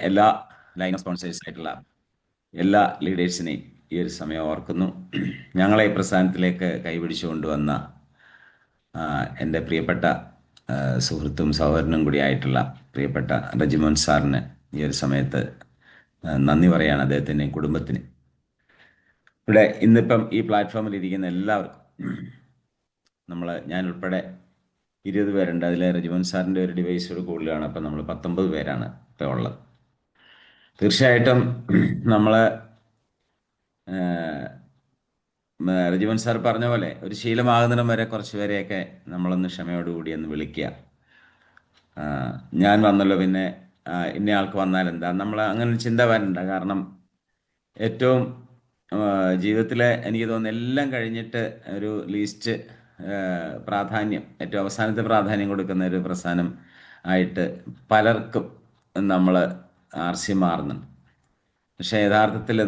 എല്ലാ line sponsors ആയിട്ടുള്ള എല്ലാ ലീഡേഴ്സിനെയും ഈ ഒരു സമയം ഓർക്കുന്നു. ഞങ്ങളെ ഈ പ്രസ്ഥാനത്തിലേക്ക് കൈപിടിച്ചു കൊണ്ടുവന്ന എൻ്റെ പ്രിയപ്പെട്ട സുഹൃത്തും സഹോദരനും കൂടിയായിട്ടുള്ള പ്രിയപ്പെട്ട റജിമോൻ സാറിന് ഈ ഒരു സമയത്ത് നന്ദി പറയാണ്, അദ്ദേഹത്തിൻ്റെ കുടുംബത്തിന്. ഇവിടെ ഇന്നിപ്പം ഈ പ്ലാറ്റ്ഫോമിൽ ഇരിക്കുന്ന എല്ലാവർക്കും, ഞാൻ ഉൾപ്പെടെ 20 പേരുണ്ട്. അതിൽ റജിമോൻ സാറിൻ്റെ ഒരു ഡിവൈസോട് കൂടുതലാണ്. അപ്പം നമ്മൾ 19 പേരാണ് ഇപ്പോൾ ഉള്ളത്. തീർച്ചയായിട്ടും നമ്മൾ റജിവൻ സാർ പറഞ്ഞ പോലെ ഒരു ശീലമാകുന്നിടം വരെ കുറച്ച് പേരെയൊക്കെ നമ്മളൊന്ന് ക്ഷമയോടുകൂടി ഒന്ന് വിളിക്കുക. ഞാൻ വന്നല്ലോ, പിന്നെ ഇന്ന ആൾക്ക് വന്നാൽ എന്താ, നമ്മൾ അങ്ങനെ ഒരു ചിന്ത വരണ്ട. കാരണം ഏറ്റവും ജീവിതത്തിലെ എനിക്ക് തോന്നുന്നു എല്ലാം കഴിഞ്ഞിട്ട് ഒരു ലീസ്റ്റ് പ്രാധാന്യം, ഏറ്റവും അവസാനത്തെ പ്രാധാന്യം കൊടുക്കുന്ന ഒരു പ്രസ്ഥാനം ആയിട്ട് പലർക്കും നമ്മൾ ആർസി മാറുന്നുണ്ട്. പക്ഷേ യഥാർത്ഥത്തിൽ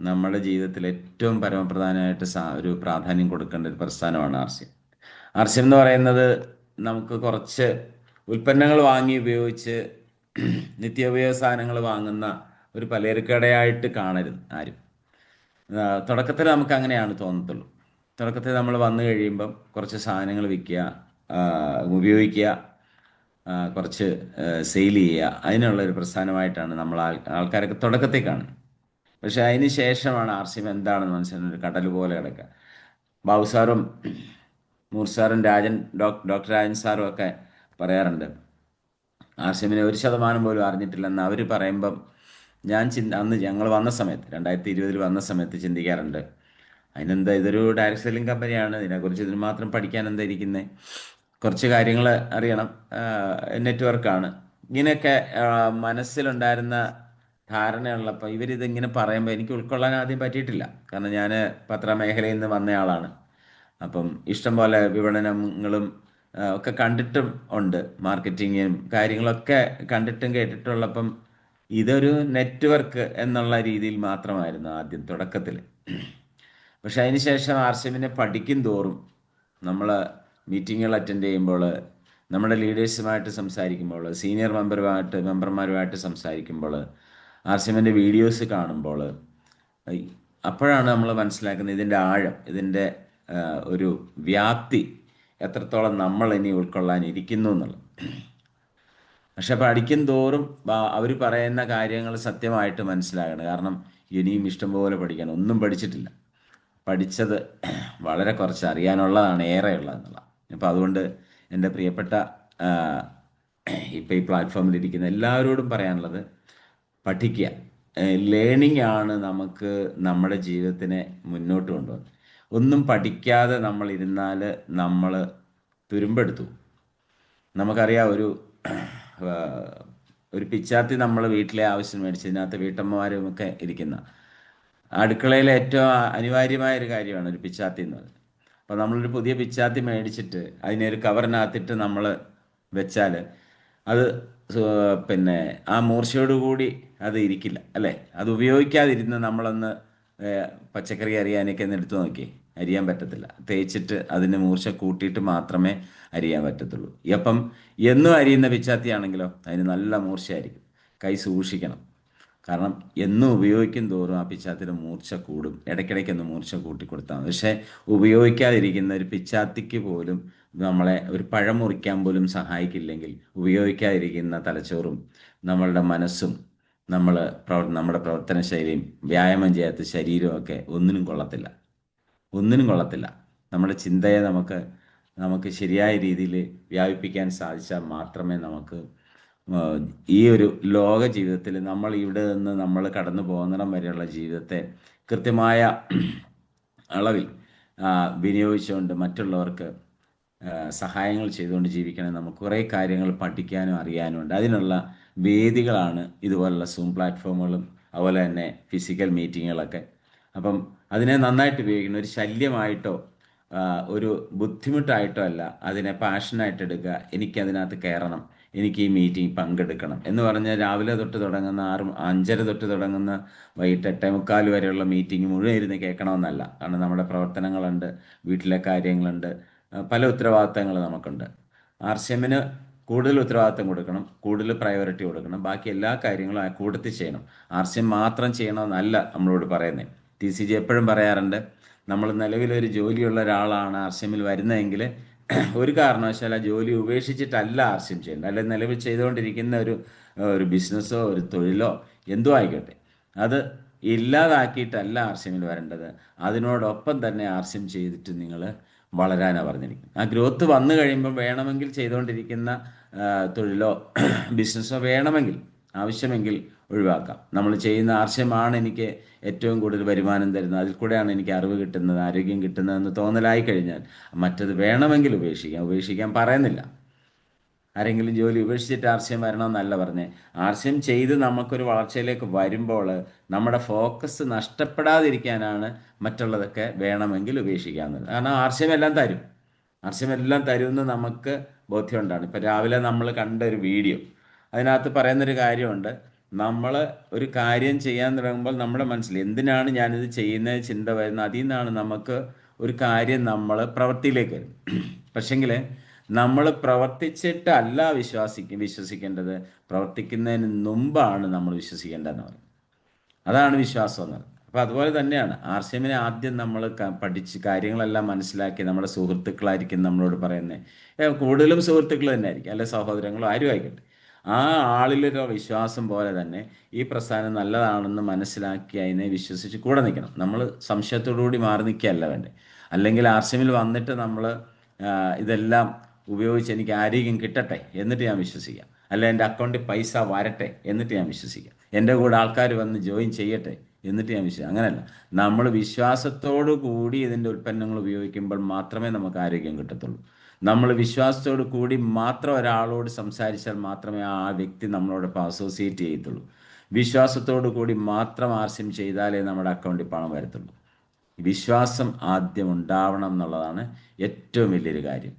നമ്മുടെ ജീവിതത്തിൽ ഏറ്റവും പരമപ്രധാനമായിട്ട് ഒരു പ്രാധാന്യം കൊടുക്കേണ്ട ഒരു പ്രസ്ഥാനമാണ് ആർസ്യം. ആർസ്യം എന്ന് പറയുന്നത് നമുക്ക് കുറച്ച് ഉൽപ്പന്നങ്ങൾ വാങ്ങി ഉപയോഗിച്ച് നിത്യോപയോഗ സാധനങ്ങൾ വാങ്ങുന്ന ഒരു പലചരക്കടയായിട്ട് കാണരുത് ആരും. തുടക്കത്തിൽ നമുക്ക് അങ്ങനെയാണ് തോന്നത്തുള്ളൂ. തുടക്കത്തിൽ നമ്മൾ വന്നു കഴിയുമ്പം കുറച്ച് സാധനങ്ങൾ വിൽക്കുക, ഉപയോഗിക്കുക, കുറച്ച് സെയിൽ ചെയ്യുക, അതിനുള്ള ഒരു പ്രസ്ഥാനമായിട്ടാണ് നമ്മൾ ആൾക്കാരൊക്കെ തുടക്കത്തിൽ കാണുന്നത്. പക്ഷെ അതിന് ശേഷമാണ് ആർസിഎം എന്താണെന്ന് മനസ്സിലാകുന്നത്. ഒരു കടൽ പോലെ കിടക്കുക. ബാബു സാറും നൂർ സാറും ഡോക്ടർ രാജൻ സാറും ഒക്കെ പറയാറുണ്ട് ആർസിഎമ്മിനെ 1% പോലും അറിഞ്ഞിട്ടില്ലെന്ന്. അവർ പറയുമ്പം അന്ന് ഞങ്ങൾ വന്ന സമയത്ത് 2020 വന്ന സമയത്ത് ചിന്തിക്കാറുണ്ട്, അതിനെന്താ, ഇതൊരു ഡയറക്ട് സെല്ലിംഗ് കമ്പനിയാണ്, ഇതിനെക്കുറിച്ച് ഇതിന് മാത്രം പഠിക്കാൻ എന്താ ഇരിക്കുന്നത്, കുറച്ച് കാര്യങ്ങൾ അറിയണം, നെറ്റ്വർക്കാണ്, ഇങ്ങനെയൊക്കെ മനസ്സിലുണ്ടായിരുന്ന ധാരണയുള്ളപ്പോൾ ഇവരിതിങ്ങനെ പറയുമ്പോൾ എനിക്ക് ഉൾക്കൊള്ളാൻ ആദ്യം പറ്റിയിട്ടില്ല. കാരണം ഞാൻ പത്രമേഖലയിൽ നിന്ന് വന്നയാളാണ്. അപ്പം ഇഷ്ടം പോലെ വിപണനങ്ങളും ഒക്കെ കണ്ടിട്ടും ഉണ്ട്, മാർക്കറ്റിങ്ങും കാര്യങ്ങളൊക്കെ കണ്ടിട്ടും കേട്ടിട്ടുള്ളപ്പം ഇതൊരു നെറ്റ്വർക്ക് എന്നുള്ള രീതിയിൽ മാത്രമായിരുന്നു ആദ്യം തുടക്കത്തിൽ. പക്ഷെ അതിന് ശേഷം ആർസിഎമ്മിനെ പഠിക്കും തോറും, നമ്മൾ മീറ്റിങ്ങുകൾ അറ്റൻഡ് ചെയ്യുമ്പോൾ, നമ്മുടെ ലീഡേഴ്സുമായിട്ട് സംസാരിക്കുമ്പോൾ, സീനിയർ മെമ്പർമാരുമായിട്ട് സംസാരിക്കുമ്പോൾ, ആർസിഎമ്മിൻ്റെ വീഡിയോസ് കാണുമ്പോൾ, അപ്പോഴാണ് നമ്മൾ മനസ്സിലാക്കുന്നത് ഇതിൻ്റെ ആഴം, ഇതിൻ്റെ ഒരു വ്യാപ്തി എത്രത്തോളം നമ്മൾ ഇനി ഉൾക്കൊള്ളാൻ ഇരിക്കുന്നു എന്നുള്ളത്. പക്ഷെ പഠിക്കും തോറും അവർ പറയുന്ന കാര്യങ്ങൾ സത്യമായിട്ട് മനസ്സിലാകണം. കാരണം ഇനിയും ഇഷ്ടംപോലെ പഠിക്കണം. ഒന്നും പഠിച്ചിട്ടില്ല, പഠിച്ചത് വളരെ കുറച്ച്, അറിയാനുള്ളതാണ് ഏറെ ഉള്ളതെന്നുള്ള. അപ്പോൾ അതുകൊണ്ട് എൻ്റെ പ്രിയപ്പെട്ട ഇപ്പോൾ ഈ പ്ലാറ്റ്ഫോമിലിരിക്കുന്ന എല്ലാവരോടും പറയാനുള്ളത്, പഠിക്കുക. ലേണിംഗ് ആണ് നമുക്ക് നമ്മുടെ ജീവിതത്തിനെ മുന്നോട്ട് കൊണ്ടുപോകുന്നത്. ഒന്നും പഠിക്കാതെ നമ്മൾ ഇരുന്നാൽ നമ്മൾ തുരുമ്പെടുത്തു. നമുക്കറിയാം, ഒരു പിച്ചാത്തി നമ്മൾ വീട്ടിലെ ആവശ്യം മേടിച്ച്, ഇതിനകത്ത് വീട്ടമ്മമാരുമൊക്കെ ഇരിക്കുന്ന അടുക്കളയിലെ ഏറ്റവും അനിവാര്യമായ ഒരു കാര്യമാണ് ഒരു പിച്ചാത്തി എന്ന് പറയുന്നത്. അപ്പോൾ നമ്മളൊരു പുതിയ പിച്ചാത്തി മേടിച്ചിട്ട് അതിനെ ഒരു കവറിനകത്തിട്ട് നമ്മൾ വെച്ചാൽ അത് പിന്നെ ആ മൂർച്ചയോടുകൂടി അത് ഇരിക്കില്ല, അല്ലേ? അത് ഉപയോഗിക്കാതിരുന്ന് നമ്മളൊന്ന് പച്ചക്കറി അരിയാനൊക്കെ ഒന്ന് എടുത്തു നോക്കി, അരിയാൻ പറ്റത്തില്ല. തേച്ചിട്ട് അതിന് മൂർച്ച കൂട്ടിയിട്ട് മാത്രമേ അരിയാൻ പറ്റത്തുള്ളൂ. അപ്പം എന്നും അരിയുന്ന പിച്ചാത്തിയാണെങ്കിലോ അതിന് നല്ല മൂർച്ചയായിരിക്കും. കൈ സൂക്ഷിക്കണം. കാരണം എന്നും ഉപയോഗിക്കും തോറും ആ പിച്ചാത്തിയുടെ മൂർച്ച കൂടും. ഇടയ്ക്കിടയ്ക്കൊന്ന് മൂർച്ച കൂട്ടി കൊടുത്താൽ മതി. പക്ഷേ ഉപയോഗിക്കാതിരിക്കുന്ന ഒരു പിച്ചാത്തിക്ക് പോലും നമ്മളെ ഒരു പഴം മുറിക്കാൻ പോലും സഹായിക്കില്ലെങ്കിൽ, ഉപയോഗിക്കാതിരിക്കുന്ന തലച്ചോറും നമ്മളുടെ മനസ്സും നമ്മുടെ പ്രവർത്തന ശൈലിയും വ്യായാമം ചെയ്യാത്ത ശരീരമൊക്കെ ഒന്നിനും കൊള്ളത്തില്ല, ഒന്നിനും കൊള്ളത്തില്ല. നമ്മുടെ ചിന്തയെ നമുക്ക് ശരിയായ രീതിയിൽ വ്യാപിപ്പിക്കാൻ സാധിച്ചാൽ മാത്രമേ നമുക്ക് ഈ ഒരു ലോക ജീവിതത്തിൽ നമ്മൾ ഇവിടെ നിന്ന് നമ്മൾ കടന്നു പോകുന്നിടം വരെയുള്ള ജീവിതത്തെ കൃത്യമായ അളവിൽ വിനിയോഗിച്ചുകൊണ്ട് മറ്റുള്ളവർക്ക് സഹായങ്ങൾ ചെയ്തുകൊണ്ട് ജീവിക്കണമെങ്കിൽ നമുക്ക് കുറേ കാര്യങ്ങൾ പഠിക്കാനും അറിയാനും ഉണ്ട്. അതിനുള്ള വേദികളാണ് ഇതുപോലുള്ള സൂം പ്ലാറ്റ്ഫോമുകളും അതുപോലെ തന്നെ ഫിസിക്കൽ മീറ്റിങ്ങുകളൊക്കെ. അപ്പം അതിനെ നന്നായിട്ട് ഉപയോഗിക്കണം. ഒരു ശല്യമായിട്ടോ ഒരു ബുദ്ധിമുട്ടായിട്ടോ അല്ല, അതിനെ പാഷനായിട്ട് എടുക്കുക. എനിക്കതിനകത്ത് കയറണം, എനിക്ക് ഈ മീറ്റിംഗ് പങ്കെടുക്കണം എന്ന് പറഞ്ഞാൽ രാവിലെ തൊട്ട് തുടങ്ങുന്ന 5:30 തൊട്ട് തുടങ്ങുന്ന വൈകിട്ട് 8:45 വരെയുള്ള മീറ്റിംഗ് മുഴുവൻ ഇരുന്ന് കേൾക്കണമെന്നല്ല. കാരണം നമ്മുടെ പ്രവർത്തനങ്ങളുണ്ട്, വീട്ടിലെ കാര്യങ്ങളുണ്ട്, പല ഉത്തരവാദിത്തങ്ങൾ നമുക്കുണ്ട്. ആർസിഎമ്മിന് കൂടുതൽ ഉത്തരവാദിത്തം കൊടുക്കണം, കൂടുതൽ പ്രയോറിറ്റി കൊടുക്കണം, ബാക്കി എല്ലാ കാര്യങ്ങളും ആ കൂട്ടത്തിൽ ചെയ്യണം. RCM മാത്രം ചെയ്യണമെന്നല്ല നമ്മളോട് പറയുന്നത്. TCG എപ്പോഴും പറയാറുണ്ട്, നമ്മൾ നിലവിലൊരു ജോലിയുള്ള ഒരാളാണ് RCMൽ വരുന്നതെങ്കിൽ ഒരു കാരണവശാൽ ആ ജോലി ഉപേക്ഷിച്ചിട്ടല്ല RCM ചെയ്യേണ്ടത്. അല്ലെങ്കിൽ നിലവിൽ ചെയ്തുകൊണ്ടിരിക്കുന്ന ഒരു ഒരു ബിസിനസ്സോ ഒരു തൊഴിലോ എന്തോ ആയിക്കോട്ടെ, അത് ഇല്ലാതാക്കിയിട്ടല്ല RCMൽ വരേണ്ടത്. അതിനോടൊപ്പം തന്നെ RCM ചെയ്തിട്ട് നിങ്ങൾ വളരാനാണ് പറഞ്ഞിരിക്കുന്നത്. ആ ഗ്രോത്ത് വന്നു കഴിയുമ്പോൾ വേണമെങ്കിൽ ചെയ്തുകൊണ്ടിരിക്കുന്ന തൊഴിലോ ബിസിനസ്സോ വേണമെങ്കിൽ ആവശ്യമെങ്കിൽ ഒഴിവാക്കാം. നമ്മൾ ചെയ്യുന്ന RCMമാണ് എനിക്ക് ഏറ്റവും കൂടുതൽ വരുമാനം തരുന്നത്, അതിൽ കൂടെയാണ് എനിക്ക് അറിവ് കിട്ടുന്നത്, ആരോഗ്യം കിട്ടുന്നതെന്ന് തോന്നലായി കഴിഞ്ഞാൽ മറ്റത് വേണമെങ്കിൽ ഉപേക്ഷിക്കാം. ഉപേക്ഷിക്കാൻ പറയുന്നില്ല. ആരെങ്കിലും ജോലി ഉപേക്ഷിച്ചിട്ട് RCM വരണമെന്നല്ല പറഞ്ഞേ. RCM ചെയ്ത് നമുക്കൊരു വളർച്ചയിലേക്ക് വരുമ്പോൾ നമ്മുടെ ഫോക്കസ് നഷ്ടപ്പെടാതിരിക്കാനാണ് മറ്റുള്ളതൊക്കെ വേണമെങ്കിൽ ഉപേക്ഷിക്കാവുന്നത്. കാരണം RCM എല്ലാം തരും, RCM എല്ലാം തരുമെന്ന് നമുക്ക് ബോധ്യമുണ്ടാണ്. ഇപ്പം രാവിലെ നമ്മൾ കണ്ട ഒരു വീഡിയോ, അതിനകത്ത് പറയുന്നൊരു കാര്യമുണ്ട്. നമ്മൾ ഒരു കാര്യം ചെയ്യാൻ തുടങ്ങുമ്പോൾ നമ്മുടെ മനസ്സിൽ എന്തിനാണ് ഞാനിത് ചെയ്യുന്നത് ചിന്ത വരുന്നത്. അതിൽ നിന്നാണ് നമുക്ക് ഒരു കാര്യം നമ്മൾ പ്രവൃത്തിയിലേക്ക് വരും. പക്ഷെങ്കിൽ നമ്മൾ പ്രവർത്തിച്ചിട്ടല്ല വിശ്വസിക്കേണ്ടത്, പ്രവർത്തിക്കുന്നതിന് മുമ്പാണ് നമ്മൾ വിശ്വസിക്കേണ്ടതെന്ന് പറയും. അതാണ് വിശ്വാസം എന്ന് പറയുന്നത്. അപ്പോൾ അതുപോലെ തന്നെയാണ് RCMനെ ആദ്യം നമ്മൾ പഠിച്ച് കാര്യങ്ങളെല്ലാം മനസ്സിലാക്കി നമ്മുടെ സുഹൃത്തുക്കളായിരിക്കും നമ്മളോട് പറയുന്നത്. കൂടുതലും സുഹൃത്തുക്കൾ തന്നെ ആയിരിക്കും, അല്ലെ സഹോദരങ്ങളോ ആരും ആയിക്കോട്ടെ. ആ ആളിലൊരു വിശ്വാസം പോലെ തന്നെ ഈ പ്രസ്ഥാനം നല്ലതാണെന്ന് മനസ്സിലാക്കി അതിനെ വിശ്വസിച്ച് കൂടെ നിൽക്കണം. നമ്മൾ സംശയത്തോടു കൂടി മാറി നിൽക്കുകയല്ല വേണ്ടേ. അല്ലെങ്കിൽ RCMൽ വന്നിട്ട് നമ്മൾ ഇതെല്ലാം ഉപയോഗിച്ച് എനിക്ക് ആരോഗ്യം കിട്ടട്ടെ എന്നിട്ട് ഞാൻ വിശ്വസിക്കാം, അല്ല എൻ്റെ അക്കൗണ്ടിൽ പൈസ വരട്ടെ എന്നിട്ട് ഞാൻ വിശ്വസിക്കാം, എൻ്റെ കൂടെ ആൾക്കാർ വന്ന് ജോയിൻ ചെയ്യട്ടെ എന്നിട്ട് ഞാൻ വിശ്വസിക്കാം. അങ്ങനെയല്ല, നമ്മൾ വിശ്വാസത്തോടു കൂടി ഇതിൻ്റെ ഉൽപ്പന്നങ്ങൾ ഉപയോഗിക്കുമ്പോൾ മാത്രമേ നമുക്ക് ആരോഗ്യം കിട്ടത്തുള്ളൂ. നമ്മൾ വിശ്വാസത്തോടു കൂടി മാത്രം ഒരാളോട് സംസാരിച്ചാൽ മാത്രമേ ആ വ്യക്തി നമ്മളോടൊപ്പം അസോസിയേറ്റ് ചെയ്യത്തുള്ളൂ. വിശ്വാസത്തോടു കൂടി മാത്രം RCM ചെയ്താലേ നമ്മുടെ അക്കൗണ്ടിൽ പണം വരത്തുള്ളൂ. വിശ്വാസം ആദ്യം ഉണ്ടാവണം എന്നുള്ളതാണ് ഏറ്റവും വലിയൊരു കാര്യം.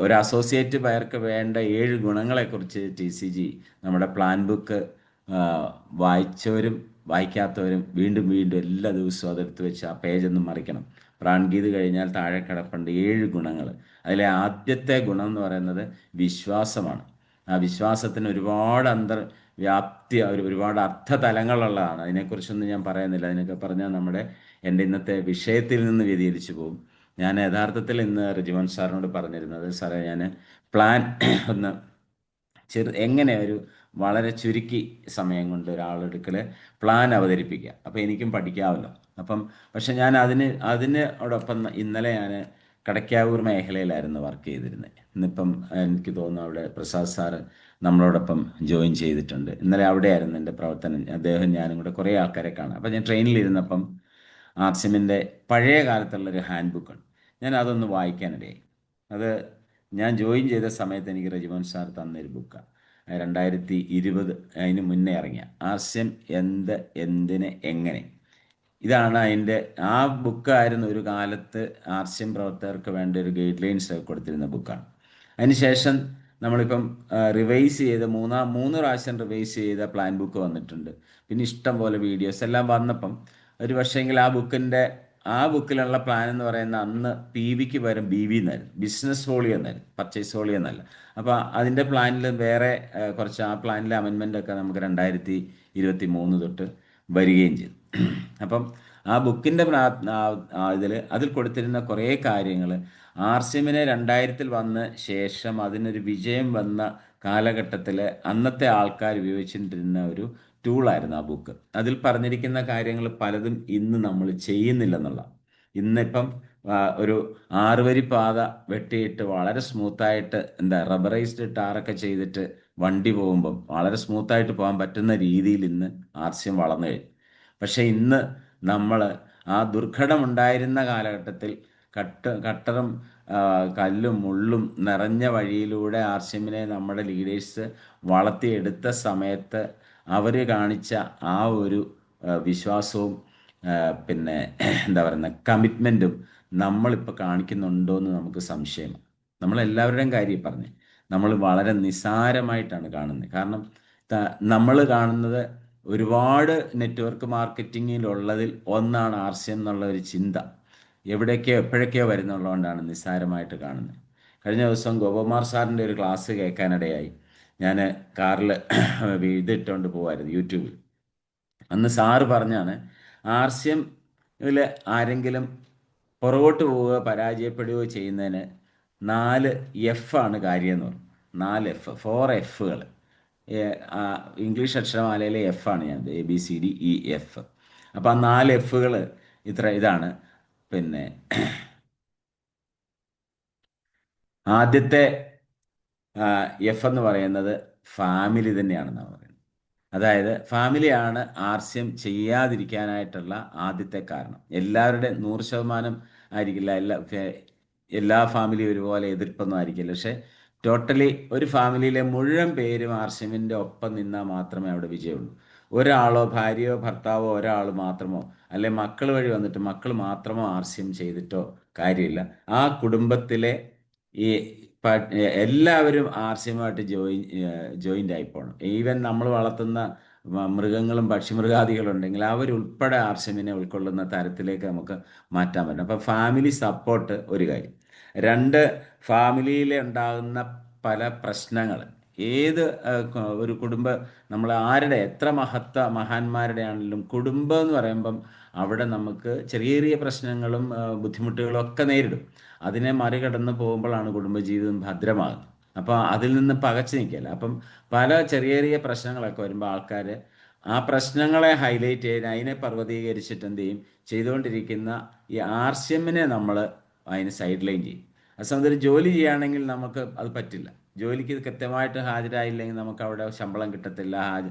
ഒരു അസോസിയേറ്റ് ബയർക്ക് വേണ്ട 7 ഗുണങ്ങളെക്കുറിച്ച് TCG നമ്മുടെ പ്ലാൻ ബുക്ക് വായിച്ചവരും വായിക്കാത്തവരും വീണ്ടും വീണ്ടും എല്ലാ ദിവസവും അതെടുത്ത് വെച്ച് ആ പേജൊന്നും മറിക്കണം. പ്രാൺഗീത് കഴിഞ്ഞാൽ താഴെ കിടപ്പുണ്ട് 7 ഗുണങ്ങൾ. അതിലെ ആദ്യത്തെ ഗുണം എന്ന് പറയുന്നത് വിശ്വാസമാണ്. ആ വിശ്വാസത്തിന് ഒരുപാട് വ്യാപ്തി, ഒരുപാട് അർത്ഥതലങ്ങളുള്ളതാണ്. അതിനെക്കുറിച്ചൊന്നും ഞാൻ പറയുന്നില്ല. അതിനൊക്കെ പറഞ്ഞാൽ എൻ്റെ ഇന്നത്തെ വിഷയത്തിൽ നിന്ന് വ്യതിചലിച്ചു പോകും. ഞാൻ യഥാർത്ഥത്തിൽ ഇന്ന് റിജിമോൻ സാറിനോട് പറഞ്ഞിരുന്നത്, സാറേ ഞാൻ പ്ലാൻ ഒന്ന് എങ്ങനെ വളരെ ചുരുക്കി സമയം കൊണ്ട് ഒരാളെടുക്കൽ പ്ലാൻ അവതരിപ്പിക്കുക, അപ്പോൾ എനിക്കും പഠിക്കാമല്ലോ. പക്ഷെ ഞാൻ അതിനോടൊപ്പം ഇന്നലെ ഞാൻ കടയ്ക്കാവൂർ മേഖലയിലായിരുന്നു വർക്ക് ചെയ്തിരുന്നത്. ഇന്നിപ്പം എനിക്ക് തോന്നുന്നു അവിടെ പ്രസാദ് സാറ് നമ്മളോടൊപ്പം ജോയിൻ ചെയ്തിട്ടുണ്ട്. ഇന്നലെ അവിടെയായിരുന്നു എൻ്റെ പ്രവർത്തനം. അദ്ദേഹം ഞാനും കൂടെ കുറേ ആൾക്കാരെ കാണാം. അപ്പം ഞാൻ ട്രെയിനിലിരുന്നപ്പം RCMൻ്റെ പഴയ കാലത്തുള്ളൊരു ഹാൻഡ് ബുക്കുണ്ട്, ഞാൻ അതൊന്ന് വായിക്കാനിടയായി. അത് ഞാൻ ജോയിൻ ചെയ്ത സമയത്ത് എനിക്ക് റെജിമോൻ സാർ തന്നൊരു ബുക്കാണ്. 2020 അതിന് മുന്നേ ഇറങ്ങിയ RCM എന്ത്, എന്തിന്, എങ്ങനെ. ഇതാണ് ആ ബുക്കായിരുന്നു ഒരു കാലത്ത് RCM പ്രവർത്തകർക്ക് വേണ്ട ഒരു ഗൈഡ് ലൈൻസ് കൊടുത്തിരുന്ന ബുക്കാണ്. അതിനുശേഷം നമ്മളിപ്പം റിവൈസ് ചെയ്ത് മൂന്ന് പ്രാവശ്യം റിവൈസ് ചെയ്ത പ്ലാൻ ബുക്ക് വന്നിട്ടുണ്ട്. പിന്നെ ഇഷ്ടം പോലെ വീഡിയോസ് എല്ലാം വന്നപ്പം ഒരു പക്ഷേങ്കിൽ ആ ബുക്കിലുള്ള പ്ലാൻ എന്ന് പറയുന്ന അന്ന് PVക്ക് പകരം BV എന്നായിരുന്നു, ബിസിനസ് വോളിയം എന്നായിരുന്നു, പർച്ചേസ് വോളിയം എന്നല്ല. അപ്പോൾ അതിൻ്റെ പ്ലാനിൽ വേറെ കുറച്ച് ആ പ്ലാനിലെ അമെൻമെൻ്റൊക്കെ നമുക്ക് 2023 തൊട്ട് വരികയും ചെയ്തു. അപ്പം ആ ബുക്കിൻ്റെ അതിൽ കൊടുത്തിരുന്ന കുറേ കാര്യങ്ങൾ RCMനെ 2000-ൽ വന്ന ശേഷം അതിനൊരു വിജയം വന്ന കാലഘട്ടത്തിൽ അന്നത്തെ ആൾക്കാർ ഉപയോഗിച്ചിട്ടിരുന്ന ഒരു ടൂളായിരുന്നു ആ ബുക്ക്. അതിൽ പറഞ്ഞിരിക്കുന്ന കാര്യങ്ങൾ പലതും ഇന്ന് നമ്മൾ ചെയ്യുന്നില്ലെന്നുള്ള. ഇന്നിപ്പം ഒരു 6 വരി പാത വെട്ടിയിട്ട് വളരെ സ്മൂത്തായിട്ട് റബ്ബറൈസ്ഡ് ടാറൊക്കെ ചെയ്തിട്ട് വണ്ടി പോകുമ്പം വളരെ സ്മൂത്തായിട്ട് പോകാൻ പറ്റുന്ന രീതിയിൽ ഇന്ന് RCM വളർന്നു കഴിഞ്ഞു. പക്ഷേ ഇന്ന് നമ്മൾ ആ ദുർഘടമുണ്ടായിരുന്ന കാലഘട്ടത്തിൽ കട്ടറും കല്ലും മുള്ളും നിറഞ്ഞ വഴിയിലൂടെ RCMനെ നമ്മുടെ ലീഡേഴ്സ് വളർത്തിയെടുത്ത സമയത്ത് അവർ കാണിച്ച ആ ഒരു വിശ്വാസവും പിന്നെ കമ്മിറ്റ്മെൻറ്റും നമ്മളിപ്പോൾ കാണിക്കുന്നുണ്ടോ എന്ന് നമുക്ക് സംശയമാണ്. നമ്മളെല്ലാവരുടെയും കാര്യം പറഞ്ഞ് നമ്മൾ വളരെ നിസ്സാരമായിട്ടാണ് കാണുന്നത്. കാരണം നമ്മൾ കാണുന്നത് ഒരുപാട് നെറ്റ്വർക്ക് മാർക്കറ്റിങ്ങിലുള്ളതിൽ ഒന്നാണ് RCM എന്നുള്ള ഒരു ചിന്ത എവിടേക്കോ എപ്പോഴൊക്കെയോ വരുന്നുള്ളതുകൊണ്ടാണ് നിസ്സാരമായിട്ട് കാണുന്നത്. കഴിഞ്ഞ ദിവസം ഗോപകുമാർ സാറിൻ്റെ ഒരു ക്ലാസ് കേൾക്കാനിടയായി. ഞാൻ കാറിൽ ഇതിട്ടുകൊണ്ട് പോവായിരുന്നു യൂട്യൂബിൽ. അന്ന് സാറ് പറഞ്ഞാണ്, ആർസ്യമിൽ ആരെങ്കിലും പുറകോട്ട് പോവുകയോ പരാജയപ്പെടുകയോ ചെയ്യുന്നതിന് 4 F ആണ് കാര്യം എന്ന് പറഞ്ഞു. 4 F, 4 Fകൾ. ഇംഗ്ലീഷ് അക്ഷരമാലയിലെ F ആണ് ഞാൻ, ABCDEF. അപ്പോൾ ആ 4 Fകൾ ഇതാണ്. പിന്നെ ആദ്യത്തെ എഫ് എന്ന് പറയുന്നത് ഫാമിലി തന്നെയാണെന്നാണ് പറയുന്നത്. അതായത് ഫാമിലിയാണ് ആർസ്യം ചെയ്യാതിരിക്കാനായിട്ടുള്ള ആദ്യത്തെ കാരണം. എല്ലാവരുടെ 100% ആയിരിക്കില്ല, എല്ലാ ഫാമിലിയും ഒരുപോലെ എതിർപ്പൊന്നും ആയിരിക്കില്ല. പക്ഷെ ടോട്ടലി ഒരു ഫാമിലിയിലെ മുഴുവൻ പേരും ആർസ്യമിൻ്റെ ഒപ്പം നിന്നാൽ മാത്രമേ അവിടെ വിജയമുള്ളൂ. ഒരാളോ ഭാര്യയോ ഭർത്താവോ ഒരാൾ മാത്രമോ, അല്ലെ മക്കൾ വഴി വന്നിട്ട് മക്കൾ മാത്രമോ ആർസ്യം ചെയ്തിട്ടോ കാര്യമില്ല. ആ കുടുംബത്തിലെ ഈ എല്ലാവരും ആർസ്യമായിട്ട് ജോയിൻ്റ് ആയിപ്പോണം. ഈവൻ നമ്മൾ വളർത്തുന്ന മൃഗങ്ങളും പക്ഷിമൃഗാദികളും ഉണ്ടെങ്കിൽ അവരുൾപ്പെടെ ആർസ്യമിനെ ഉൾക്കൊള്ളുന്ന തരത്തിലേക്ക് നമുക്ക് മാറ്റാൻ പറ്റും. അപ്പം ഫാമിലി സപ്പോർട്ട് ഒരു കാര്യം. 2, ഫാമിലിയിൽ ഉണ്ടാകുന്ന പല പ്രശ്നങ്ങൾ, ഏത് ഒരു കുടുംബം, നമ്മൾ ആരുടെ എത്ര മഹാന്മാരുടെ ആണെങ്കിലും കുടുംബം എന്ന് പറയുമ്പം അവിടെ നമുക്ക് ചെറിയ ചെറിയ പ്രശ്നങ്ങളും ബുദ്ധിമുട്ടുകളും ഒക്കെ നേരിടും. അതിനെ മറികടന്ന് പോകുമ്പോഴാണ് കുടുംബജീവിതം ഭദ്രമാകുന്നത്. അപ്പോൾ അതിൽ നിന്ന് പകച്ചു നിൽക്കില്ല. അപ്പം പല ചെറിയ ചെറിയ പ്രശ്നങ്ങളൊക്കെ വരുമ്പോൾ ആൾക്കാർ ആ പ്രശ്നങ്ങളെ ഹൈലൈറ്റ് ചെയ്യാൻ അതിനെ പർവ്വതീകരിച്ചിട്ട് എന്ത് ചെയ്യും, ചെയ്തുകൊണ്ടിരിക്കുന്ന ഈ ആർസ്യമിനെ നമ്മൾ അതിന് സൈഡ് ലൈൻ ചെയ്യും. ആ സമയത്ത് ഒരു ജോലി ചെയ്യുകയാണെങ്കിൽ നമുക്ക് അത് പറ്റില്ല. ജോലിക്ക് കൃത്യമായിട്ട് ഹാജരായില്ലെങ്കിൽ നമുക്ക് അവിടെ ശമ്പളം കിട്ടത്തില്ല,